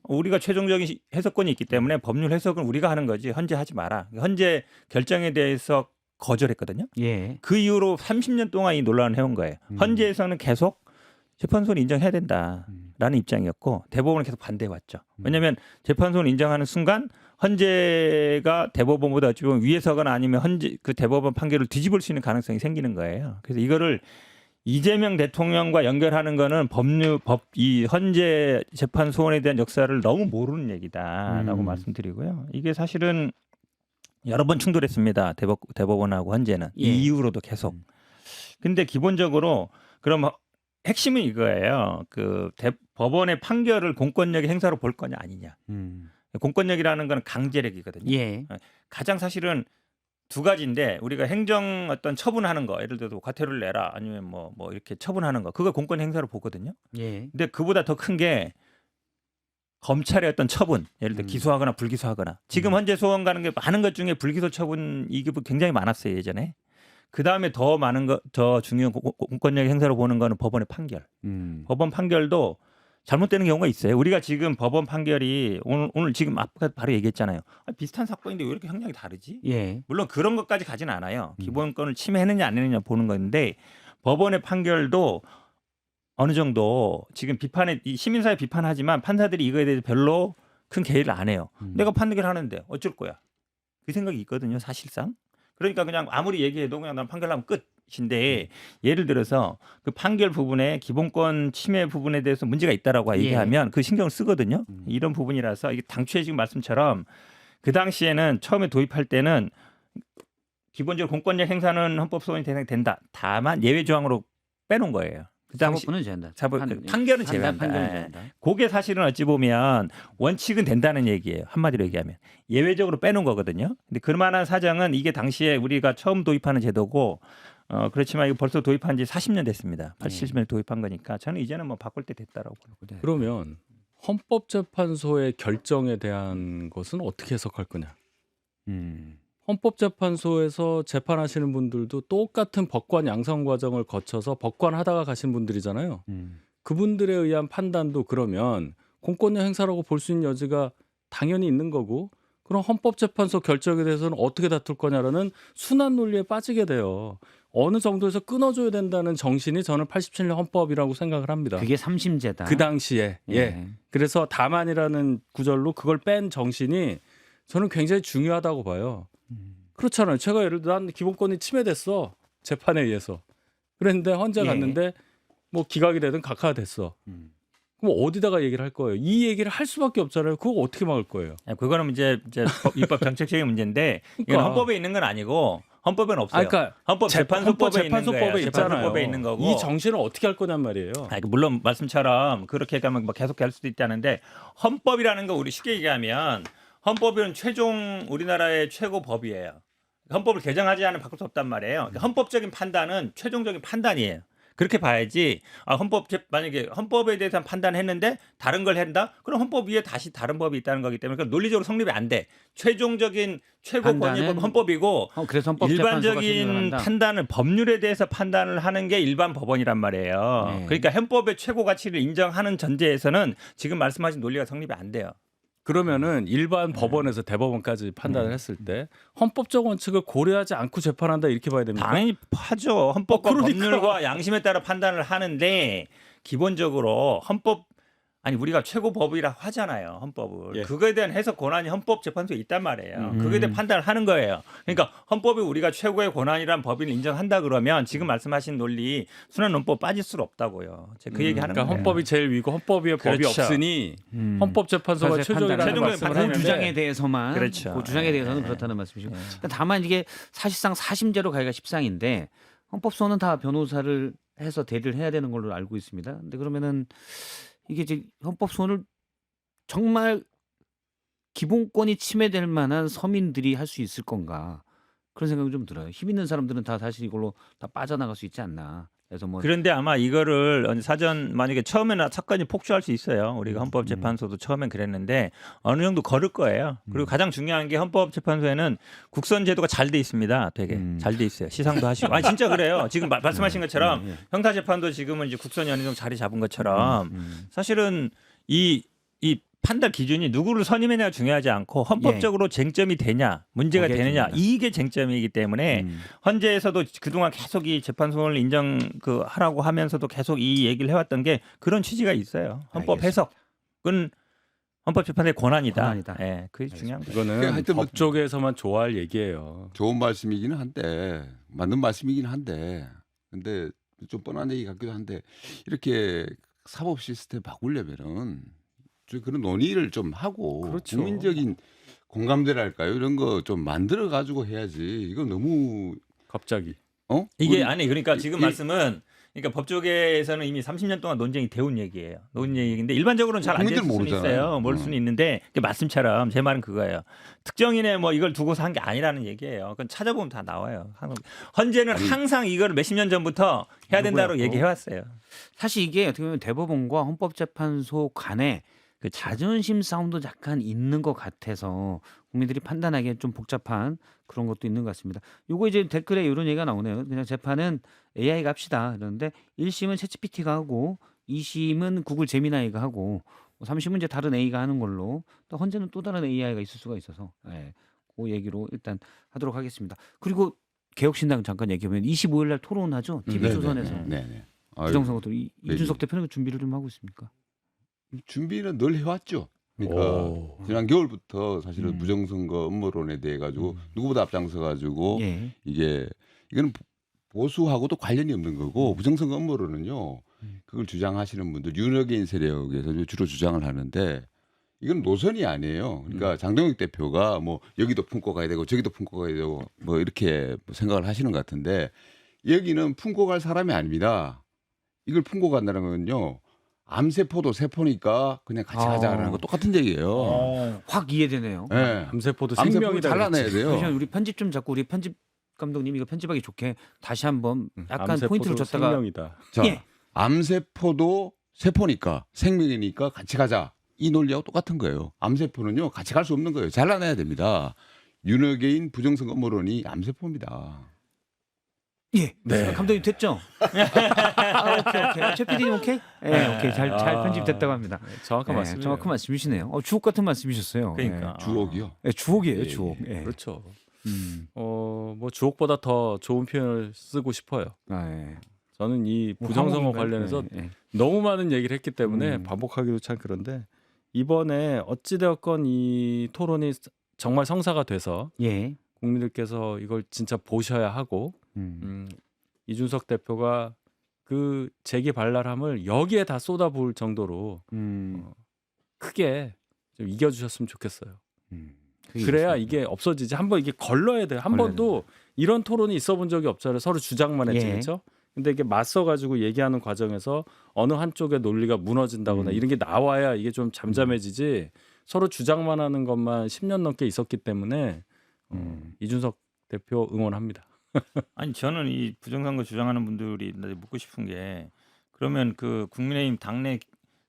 우리가 최종적인 해석권이 있기 때문에 법률 해석은 우리가 하는 거지 헌재 하지 마라. 헌재 결정에 대해서 거절했거든요. 예. 그 이후로 30년 동안 이 논란을 해온 거예요. 헌재에서는 계속 재판소는 인정해야 된다라는 입장이었고 대법원은 계속 반대해왔죠. 왜냐하면 재판소는 인정하는 순간 헌재가 대법원보다 어찌 보면 위에서거나 아니면 헌재 그 대법원 판결을 뒤집을 수 있는 가능성이 생기는 거예요. 그래서 이거를 이재명 대통령과 연결하는 거는 이 헌재 재판 소원에 대한 역사를 너무 모르는 얘기다라고 말씀드리고요. 이게 사실은 여러 번 충돌했습니다. 대법원하고 헌재는 예. 이 이후로도 계속. 근데 기본적으로 그럼 핵심은 이거예요. 법원의 판결을 공권력의 행사로 볼 거냐 아니냐. 공권력이라는 건 강제력이거든요. 예. 가장 사실은 두 가지인데 우리가 행정 어떤 처분하는 거, 예를 들어서 과태료를 내라 아니면 뭐 이렇게 처분하는 거, 그거 공권 행사로 보거든요. 예. 근데 그보다 더 큰 게 검찰의 어떤 처분, 예를 들어 기소하거나 불기소하거나. 지금 헌재 소원 가는 게 많은 것 중에 불기소 처분 이게 굉장히 많았어요 예전에. 그 다음에 더 많은 거, 더 중요한 공권력 행사로 보는 거는 법원의 판결. 법원 판결도 잘못되는 경우가 있어요. 우리가 지금 법원 판결이 오늘 지금 아까 바로 얘기했잖아요. 비슷한 사건인데 왜 이렇게 형량이 다르지? 예. 물론 그런 것까지 가지는 않아요. 기본권을 침해했느냐 안 했느냐 보는 건데 법원의 판결도 어느 정도 지금 이 시민사회 비판하지만 판사들이 이거에 대해서 별로 큰 개의를 안 해요. 내가 판결을 하는데 어쩔 거야. 그 생각이 있거든요. 사실상. 그러니까 그냥 아무리 얘기해도 그냥 난 판결하면 끝인데 예를 들어서 그 판결 부분에 기본권 침해 부분에 대해서 문제가 있다라고 얘기하면 그 신경을 쓰거든요. 이런 부분이라서 이게 당초에 지금 말씀처럼 그 당시에는 처음에 도입할 때는 기본적으로 공권력 행사는 헌법 소원이 대상이 된다. 다만 예외 조항으로 빼놓은 거예요. 그 당시 사법부는 제한다. 판결은 제외한다. 판결은 예. 제한다. 그게 사실은 어찌 보면 원칙은 된다는 얘기예요. 한마디로 얘기하면 예외적으로 빼놓은 거거든요. 근데 그만한 사정은 이게 당시에 우리가 처음 도입하는 제도고 그렇지만 이거 벌써 도입한 지 40년 됐습니다. 70년에 도입한 거니까 저는 이제는 뭐 바꿀 때 됐다라고 보거든요. 그러면 헌법재판소의 결정에 대한 것은 어떻게 해석할 거냐? 헌법재판소에서 재판하시는 분들도 똑같은 법관 양성 과정을 거쳐서 법관 하다가 가신 분들이잖아요. 그분들에 의한 판단도 그러면 공권력 행사라고 볼 수 있는 여지가 당연히 있는 거고 그럼 헌법재판소 결정에 대해서는 어떻게 다툴 거냐라는 순환 논리에 빠지게 돼요. 어느 정도에서 끊어줘야 된다는 정신이 저는 87년 헌법이라고 생각을 합니다. 그게 삼심제다. 그 당시에. 예. 예. 그래서 다만이라는 구절로 그걸 뺀 정신이 저는 굉장히 중요하다고 봐요. 그렇잖아요. 제가 예를 들어 난 기본권이 침해됐어. 재판에 의해서. 그랬는데 헌재 예. 갔는데 뭐 기각이 되든 각하가 됐어. 그럼 어디다가 얘기를 할 거예요? 이 얘기를 할 수밖에 없잖아요. 그거 어떻게 막을 거예요? 그거는 이제 입법 정책적인 문제인데 이건 그러니까. 헌법에 있는 건 아니고 헌법에는 없어요. 그러니까 헌법 재판소법에 재판소법에 있는 있잖아요. 재판소법에 있는 거고. 이 정신을 어떻게 할 거냔 말이에요. 물론 말씀처럼 그렇게 가면 뭐 계속 할 수도 있다는데 헌법이라는 거 우리 쉽게 얘기하면 헌법은 최종 우리나라의 최고 법이에요. 헌법을 개정하지 않으면 바꿀 수 없단 말이에요. 헌법적인 판단은 최종적인 판단이에요. 그렇게 봐야지. 만약에 헌법에 대해서 판단했는데 다른 걸 한다? 그럼 헌법 위에 다시 다른 법이 있다는 거기 때문에 그러니까 논리적으로 성립이 안 돼. 최종적인 최고 권위법 헌법이고 그래서 헌법재판소가 수준을 일반적인 한다. 판단을 법률에 대해서 판단을 하는 게 일반 법원이란 말이에요. 네. 그러니까 헌법의 최고 가치를 인정하는 전제에서는 지금 말씀하신 논리가 성립이 안 돼요. 그러면은 일반 법원에서 대법원까지 판단을 했을 때 헌법적 원칙을 고려하지 않고 재판한다 이렇게 봐야 됩니까? 당연히 하죠. 헌법과 그러니까. 법률과 양심에 따라 판단을 하는데 기본적으로 헌법 아니 우리가 최고법이라 하잖아요. 헌법을. 예. 그거에 대한 해석 권한이 헌법재판소에 있단 말이에요. 그거에 대한 판단을 하는 거예요. 그러니까 헌법이 우리가 최고의 권한이란 법인을 인정한다 그러면 지금 말씀하신 논리 순환헌법 빠질 수 없다고요. 제가 그 얘기하는 그러니까 거예요. 헌법이 제일 위고 헌법이 법이 그렇죠. 없으니 헌법재판소가 사실 최종이라는 판단을 말씀을 하는 그 하는데 주장에 대해서만 그렇죠. 그 주장에 대해서는 예. 그렇다는 말씀이시고 예. 그러니까 다만 이게 사실상 사심제로 가기가 십상인데 헌법소는 다 변호사를 해서 대리를 해야 되는 걸로 알고 있습니다. 근데 그러면은 이게 이제 헌법소원을 정말 기본권이 침해될 만한 서민들이 할 수 있을 건가 그런 생각이 좀 들어요. 힘 있는 사람들은 다 사실 이걸로 다 빠져나갈 수 있지 않나. 그래서 뭐 그런데 아마 이거를 사전 만약에 처음에는 사건이 폭주할 수 있어요. 우리가 헌법재판소도 처음엔 그랬는데 어느 정도 걸을 거예요. 그리고 가장 중요한 게 헌법재판소에는 국선 제도가 잘 돼 있습니다. 되게 잘 돼 있어요. 시상도 하시고. 아니 진짜 그래요. 지금 말씀하신 것처럼 형사재판도 지금은 이제 국선이 어느 정도 자리 잡은 것처럼 사실은 이 판단 기준이 누구를 선임했냐가 중요하지 않고 헌법적으로 쟁점이 되냐 문제가 그게 되느냐 중요하다. 이게 쟁점이기 때문에 헌재에서도 그동안 계속 이 재판소원을 인정 하라고 하면서도 계속 이 얘기를 해왔던 게 그런 취지가 있어요. 헌법 알겠습니다. 해석은 헌법재판의 권한이다. 권한이다. 예, 그게 중요한 거예요. 이거는 하여튼 뭐- 법 쪽에서만 좋아할 얘기예요. 좋은 말씀이기는 한데 맞는 말씀이긴 한데 근데 좀 뻔한 얘기 같기도 한데 이렇게 사법 시스템 바꾸려면은 좀 그런 논의를 좀 하고 그렇죠. 국민적인 공감대랄까요 이런 거 좀 만들어 가지고 해야지 이거 너무 갑자기. 이게 우리- 아니 그러니까 지금 이- 말씀은 그러니까 법조계에서는 이미 30년 동안 논쟁이 되온 얘기예요. 논 얘기인데 일반적으로는 잘 안 될 국민들은 수는 모르잖아요. 있어요. 모를 수는 있는데 이게 말씀처럼 제 말은 그거예요. 특정인의 뭐 이걸 두고서 한 게 아니라는 얘기예요. 그건 찾아보면 다 나와요. 헌재는 항상 이걸 몇십 년 전부터 해야 된다고 누구야, 얘기해 왔어요. 사실 이게 어떻게 보면 대법원과 헌법재판소 간에 그 자존심 싸움도 약간 있는 것 같아서 국민들이 판단하기엔 좀 복잡한 그런 것도 있는 것 같습니다. 요거 이제 댓글에 이런 얘기가 나오네요. 그냥 재판은 AI가 합시다. 그런데 1심은 챗GPT가 하고 2심은 구글 제미나이가 하고 3심은 이제 다른 AI가 하는 걸로 또 헌재는 또 다른 AI가 있을 수가 있어서 예, 그 얘기로 일단 하도록 하겠습니다. 그리고 개혁신당 잠깐 얘기하면 25일 날 토론하죠. TV조선에서 네네. 부정선거도 이준석 대표는 그 준비를 좀 하고 있습니까? 준비는 늘 해왔죠. 그러니까 오. 지난 겨울부터 사실은 음. 부정선거 음모론에 대해 가지고 누구보다 앞장서 가지고 예. 이거는 보수하고도 관련이 없는 거고 부정선거 음모론은요. 그걸 주장하시는 분들 윤핵인 세력에서 주로 주장을 하는데 이건 노선이 아니에요. 그러니까 장동혁 대표가 뭐 여기도 품고 가야 되고 저기도 품고 가야 되고 뭐 이렇게 생각을 하시는 것 같은데 여기는 품고 갈 사람이 아닙니다. 이걸 품고 간다는 건요. 암세포도 세포니까 그냥 같이 가자라는 거 똑같은 얘기예요. 확 이해되네요. 예. 암세포도 암세포를 생명이다. 잘라내야 돼요. 잠시만 우리 편집 좀 잡고 우리 편집 감독님 이거 편집하기 좋게 다시 한번 약간 암세포도 포인트를 줬다가 생명이다. 자, 예. 암세포도 세포니까 생명이니까 같이 가자. 이 논리하고 똑같은 거예요. 암세포는요 같이 갈 수 없는 거예요. 잘라내야 됩니다. 윤핵인 부정선거 음모론이 암세포입니다. 예. 네. 감독님 됐죠? 오케이. 최 PD님 오케이? 예, 오케이. 잘 편집됐다고 합니다. 정확한 예, 말씀이에요. 정확한 말씀이시네요. 주옥 같은 말씀이셨어요. 그러니까. 주옥이요. 예, 주옥이에요, 예, 주옥. 예. 그렇죠. 음. 뭐 주옥보다 더 좋은 표현을 쓰고 싶어요. 아, 예. 저는 이 뭐 부정선거 화목인가요? 관련해서 예, 예. 너무 많은 얘기를 했기 때문에 반복하기도 참 그런데 이번에 어찌되었건 이 토론이 정말 성사가 돼서 예. 국민들께서 이걸 진짜 보셔야 하고 이준석 대표가 그 재기 발랄함을 여기에 다 쏟아부을 정도로 크게 좀 이겨주셨으면 좋겠어요. 그게 그래야 있습니다. 이게 없어지지. 한번 이게 걸러야 돼요. 한 걸러야 번도 이런 토론이 있어본 적이 없잖아요. 서로 주장만 했지, 예. 그렇죠? 근데 이게 맞서 가지고 얘기하는 과정에서 어느 한쪽의 논리가 무너진다거나 이런 게 나와야 이게 좀 잠잠해지지. 서로 주장만 하는 것만 10년 넘게 있었기 때문에 이준석 대표 응원합니다. 아니 저는 이 부정선거 주장하는 분들이 묻고 싶은 게 그러면 그 국민의힘 당내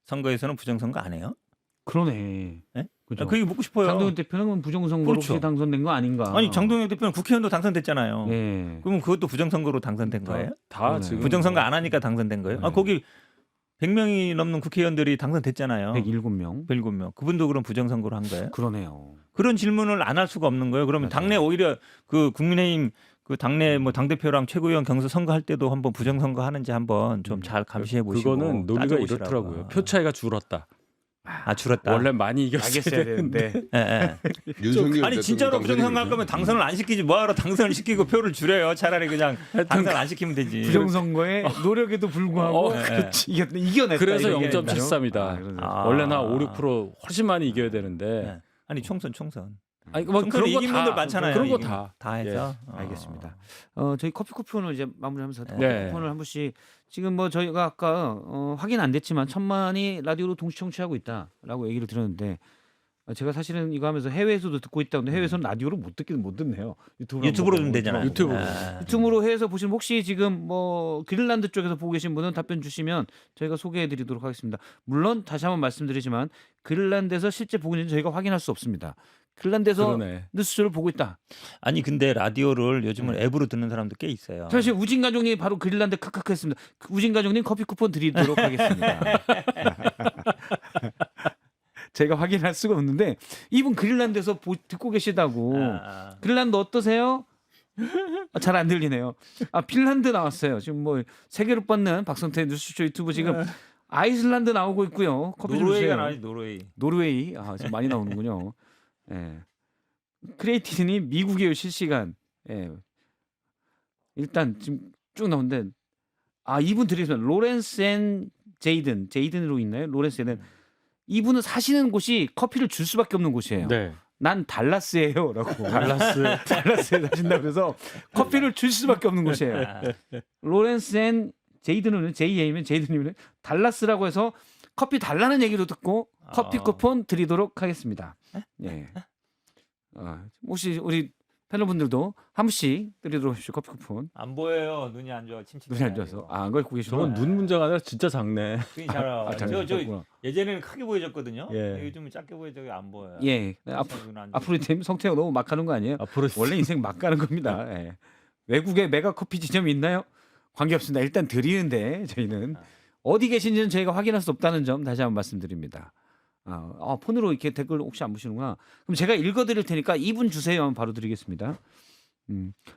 선거에서는 부정선거 안 해요? 그러네. 네? 그죠. 그게 묻고 싶어요. 장동혁 대표는 부정선거로 그렇죠. 혹시 당선된 거 아닌가? 아니 장동혁 대표는 국회의원도 당선됐잖아요. 예. 그러면 그것도 부정선거로 당선된 거예요? 다 그러네. 지금 부정선거 안 하니까 당선된 거예요? 아 거기 100명이 넘는 국회의원들이 당선됐잖아요. 107명. 107명. 그분도 그럼 부정선거로 한 거예요? 그러네요. 그런 질문을 안 할 수가 없는 거예요. 그러면 맞아요. 당내 오히려 그 국민의힘 그 당내 뭐 당대표랑 최고위원 경선 선거할 때도 한번 부정선거 하는지 한번 좀 잘 감시해 보시고 그거는 논리가 따져보시라고요. 이렇더라고요. 표 차이가 줄었다. 아 줄었다. 원래 많이 이겼어야 알겠어야 되는데. 되는데. 예, 예. 윤석열 아니 진짜로 부정선거할 거면 당선을 안 시키지 뭐하러 당선을 시키고 표를 줄여요. 차라리 그냥 당선 안 시키면 되지. 부정선거의 노력에도 불구하고 그렇지. 이겨냈다. 그래서 이거 얘기하는 거죠? 0.73이다. 아. 원래는 한 5~6% 훨씬 많이 이겨야 되는데. 예. 아니 총선. 아니 뭐 총선에 그런 거 이긴 다 분들 많잖아요. 그런 거 이긴- 다. 다 해서 알겠습니다. 저희 커피 쿠폰을 이제 마무리하면서 커피 네. 쿠폰을 한 번씩 지금 뭐 저희가 아까 확인 안 됐지만 1,000만이 라디오로 동시 청취하고 있다라고 얘기를 들었는데 제가 사실은 이거 하면서 해외에서도 듣고 있다는데 해외에서는 라디오를 못 듣네요. 유튜브로 듣면 되잖아요. 유튜브로. 예. 유튜브로 해서 보시면 혹시 지금 뭐 그린란드 쪽에서 보고 계신 분은 답변 주시면 저희가 소개해드리도록 하겠습니다. 물론 다시 한번 말씀드리지만 그린란드에서 실제 보고 있는지 저희가 확인할 수 없습니다. 그린란드에서 그러네. 뉴스를 보고 있다. 아니 근데 라디오를 요즘은 앱으로 듣는 사람도 꽤 있어요. 사실 우진 가족님 바로 그린란드 크크크 했습니다. 우진 가족님 커피 쿠폰 드리도록 하겠습니다. 제가 확인할 수가 없는데 이분 그린란드에서 듣고 계시다고. 아. 그린란드 어떠세요? 잘 안 들리네요. 핀란드 나왔어요. 지금 뭐 세계로 뻗는 박성태 뉴스쇼 유튜브 지금 아이슬란드 나오고 있고요. 커피 좀 노르웨이가 주세요. 나와야지 노르웨이. 노르웨이 지금 많이 나오는군요. 예. 크리에이티브니 미국이에요 실시간. 예. 일단 지금 쭉 나오는데 이분 드리겠습니다. 로렌스 앤 제이든으로 있나요? 로렌스 앤 이분은 사시는 곳이 커피를 줄 수밖에 없는 곳이에요. 네. 난 달라스예요라고. 달라스에 사신다 그래서 커피를 줄 수밖에 없는 곳이에요. 로렌스 앤 제이든은 제이든이면 달라스라고 해서 커피 달라는 얘기도 듣고 커피 쿠폰 드리도록 하겠습니다. 예. 혹시 우리 패널분들도 한 분씩 드리도록 하십시오. 커피 쿠폰. 안 보여요. 눈이 안 좋아. 침침해. 눈이 안 좋아서 안 걸고 계시구나. 저건 눈 문제가 아니라 진짜 작네. 눈이 잘 와. 잘 저 보셨구나. 예전에는 크게 보여졌거든요. 예. 요즘은 작게 보여져서 안 보여요. 예. 눈 안 좋아. 앞으로 팀 성태가 너무 막 가는 거 아니에요? 앞으로 원래 인생 막 가는 겁니다. 예. 외국에 메가 커피 지점이 있나요? 관계없습니다. 일단 드리는데 저희는 어디 계신지는 저희가 확인할 수 없다는 점 다시 한번 말씀드립니다. 폰으로 이렇게 댓글 혹시 안 보시는구나. 그럼 제가 읽어드릴 테니까 2분 주세요 하면 바로 드리겠습니다.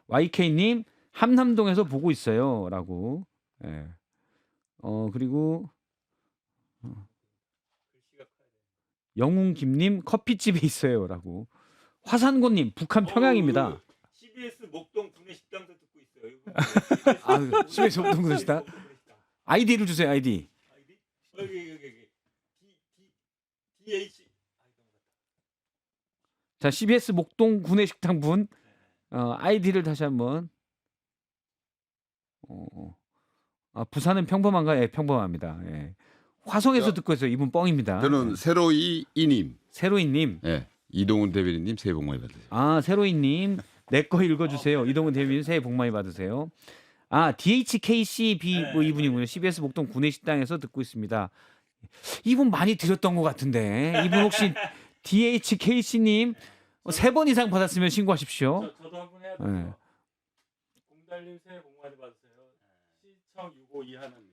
YK님 함남동에서 보고 있어요라고. 예. 그리고 영웅김님 커피집에 있어요라고. 화산고님 북한 평양입니다. CBS 목동 구내식당도 듣고 있어요. CBS 목동 구내식당? 아이디를 주세요. 아이디. 여기 DH. 자, CBS 목동 구내식당 분 아이디를 다시 한번. 부산은 평범한가? 예, 평범합니다. 예. 화성에서 듣고 있어요. 이분 뻥입니다. 저는 새로이 이님, 세로이님. 예, 이동훈 대변인님 새해 복 많이 받으세요. 세로이님 내 거 읽어주세요. 이동훈 대변인 새해 복 많이 받으세요. DHKCB 뭐 이분이군요. CBS 목동 구내식당에서 듣고 있습니다. 이분 많이 드렸던 것 같은데 이분 혹시 DHKC님 3번 이상 받았으면 신고하십시오. 저도 한번 해야 네. 돼요. 공달님 새해 복 많이 받으세요. 시청 652 하나님.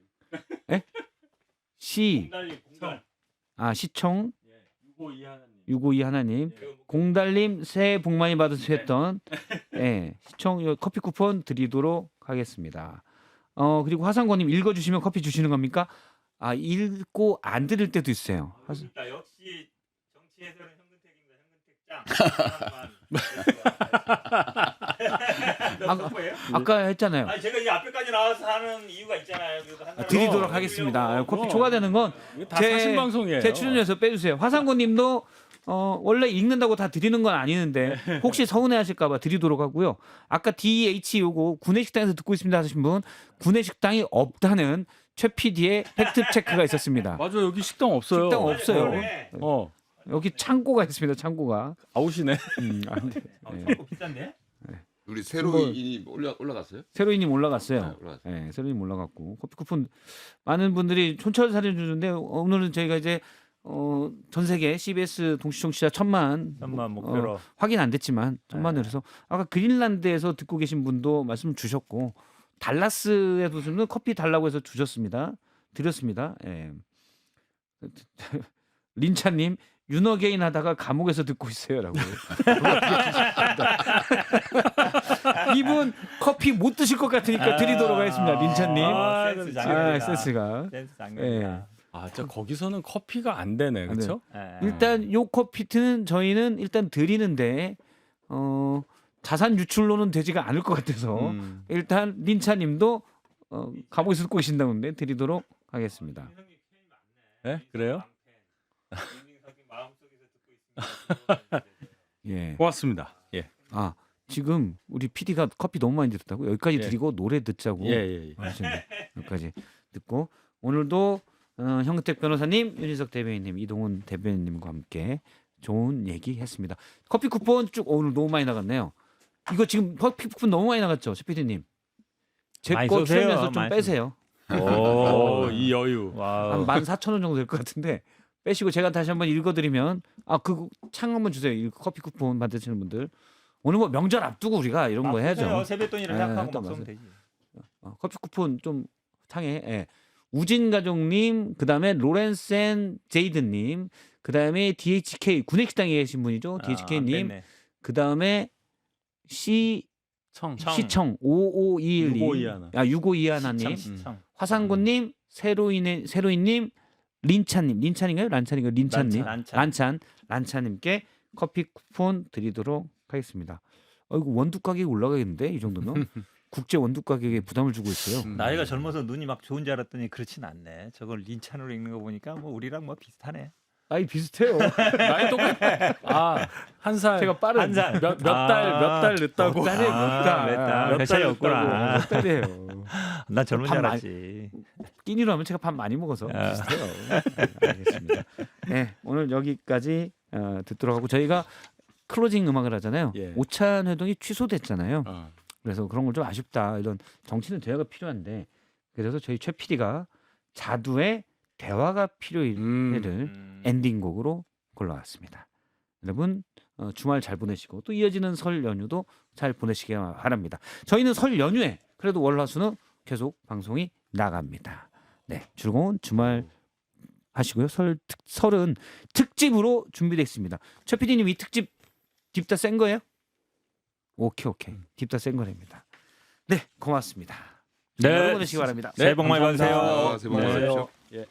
공달님 공달. 시청 652 하나님. 652 하나님. 공달님 새해 복 많이 받으세요 했던 시청 커피 쿠폰 드리도록 하겠습니다. 그리고 화상권님 읽어주시면 커피 주시는 겁니까? 읽고 안 드릴 때도 있어요. 그러니까 역시 정치 해설은 현근택입니다. 아까 했잖아요. 아니 제가 이 앞에까지 나와서 하는 이유가 있잖아요. 드리도록 하겠습니다. 커피 초과되는 건 다 사신 방송이에요. 제 출연료에서 빼주세요. 화상권님도 원래 읽는다고 다 드리는 건 아니는데 혹시 서운해하실까봐 드리도록 하고요. 아까 DH 요거 구내식당에서 듣고 있습니다 하신 분 구내식당이 없다는 최 PD의 팩트 체크가 있었습니다. 맞아 여기 식당 없어요. 식당 없어요. 여기 창고가 있습니다. 창고가. 아웃이네. 비싼데? 우리 새로이 이님 올라갔어요? 세로이님 올라갔어요. 올라갔어요. 네, 세로이님 올라갔고 커피 쿠폰 많은 분들이 촌철살인 주는데 오늘은 저희가 이제 전 세계 CBS 동시청취자 1,000만 목표로 확인 안 됐지만 1,000만을 해서 아까 그린란드에서 듣고 계신 분도 말씀 주셨고 달라스에도 좀 커피 달라고 해서 드렸습니다. 예. 린차님 윤어게인 하다가 감옥에서 듣고 있어요라고. 이분 커피 못 드실 것 같으니까 드리도록 하겠습니다. 린차님. 센스 장면이다. 센스가. 센스 장면이다. 아, 저 거기서는 커피가 안 되네, 그렇죠? 일단 요 커피트는 저희는 일단 드리는데 자산 유출로는 되지가 않을 것 같아서 일단 린차님도 가보이 듣고 계신다는데 드리도록 하겠습니다. 네, 그래요? 예. 고맙습니다. 예, 아 지금 우리 PD가 커피 너무 많이 드렸다고 여기까지 예. 드리고 노래 듣자고. 예. 여기까지 듣고 오늘도 형택 변호사님, 윤희석 대변인님, 이동훈 대변인님과 함께 좋은 얘기했습니다. 커피 쿠폰 쭉 오늘 너무 많이 나갔네요. 이거 지금 커피 쿠폰 너무 많이 나갔죠, 최 PD님. 제 많이 거 쏘세요. 추려면서 좀 많이 빼세요. 오, 이 여유. 와우. 한 14,000원 정도 될 것 같은데 빼시고 제가 다시 한번 읽어드리면 그 창 한번 주세요. 이 커피 쿠폰 받으시는 분들 오늘 뭐 명절 앞두고 우리가 이런 거 해야죠. 세뱃돈이라 예, 생각하고 또 막 맞아요. 쏘면 되지. 커피 쿠폰 좀 창에 우진 가족님, 그다음에 로렌센 제이드님, 그다음에 DHK 군액식당에 계신 분이죠. DHK님, 그다음에 청. 시청 5521님, 6521. 6521님, 시청. 화상군님, 세로이님, 린찬인가요? 린찬님, 란찬님께 커피 쿠폰 드리도록 하겠습니다. 이거 원두 가격이 올라가겠는데 이 정도면 국제 원두 가격에 부담을 주고 있어요. 나이가 젊어서 눈이 막 좋은 줄 알았더니 그렇진 않네. 저걸 린찬으로 읽는 거 보니까 뭐 우리랑 뭐 비슷하네. 아이 비슷해요. 나이 똑같. 아, 한 살. 제가 빠른 한 살. 몇 달 늦다고. 몇 달. 몇 살이 없구나. 몇 달이에요. 나 젊은 줄 밥 알았지. 끼니로 하면 제가 밥 많이 먹어서 아. 비슷해요. 알겠습니다. 네, 오늘 여기까지 듣도록 하고 저희가 클로징 음악을 하잖아요. 예. 오찬 회동이 취소됐잖아요. 어. 그래서 그런 걸 좀 아쉽다. 이런 정치는 대화가 필요한데 그래서 저희 최 PD가 자두의 대화가 필요해를 엔딩곡으로 골라왔습니다. 여러분 주말 잘 보내시고 또 이어지는 설 연휴도 잘 보내시기 바랍니다. 저희는 설 연휴에 그래도 월화수는 계속 방송이 나갑니다. 네, 즐거운 주말 하시고요. 설은 특집으로 준비되어 있습니다. 최 PD님 이 특집 딥다 센 거예요? 오케이. 딥다 센 거랍니다. 네, 고맙습니다. 네. 여러분 보내시기 바랍니다. 새해 복 많이 받으세요. 새해 복 많이 네. 받으십시오. 예.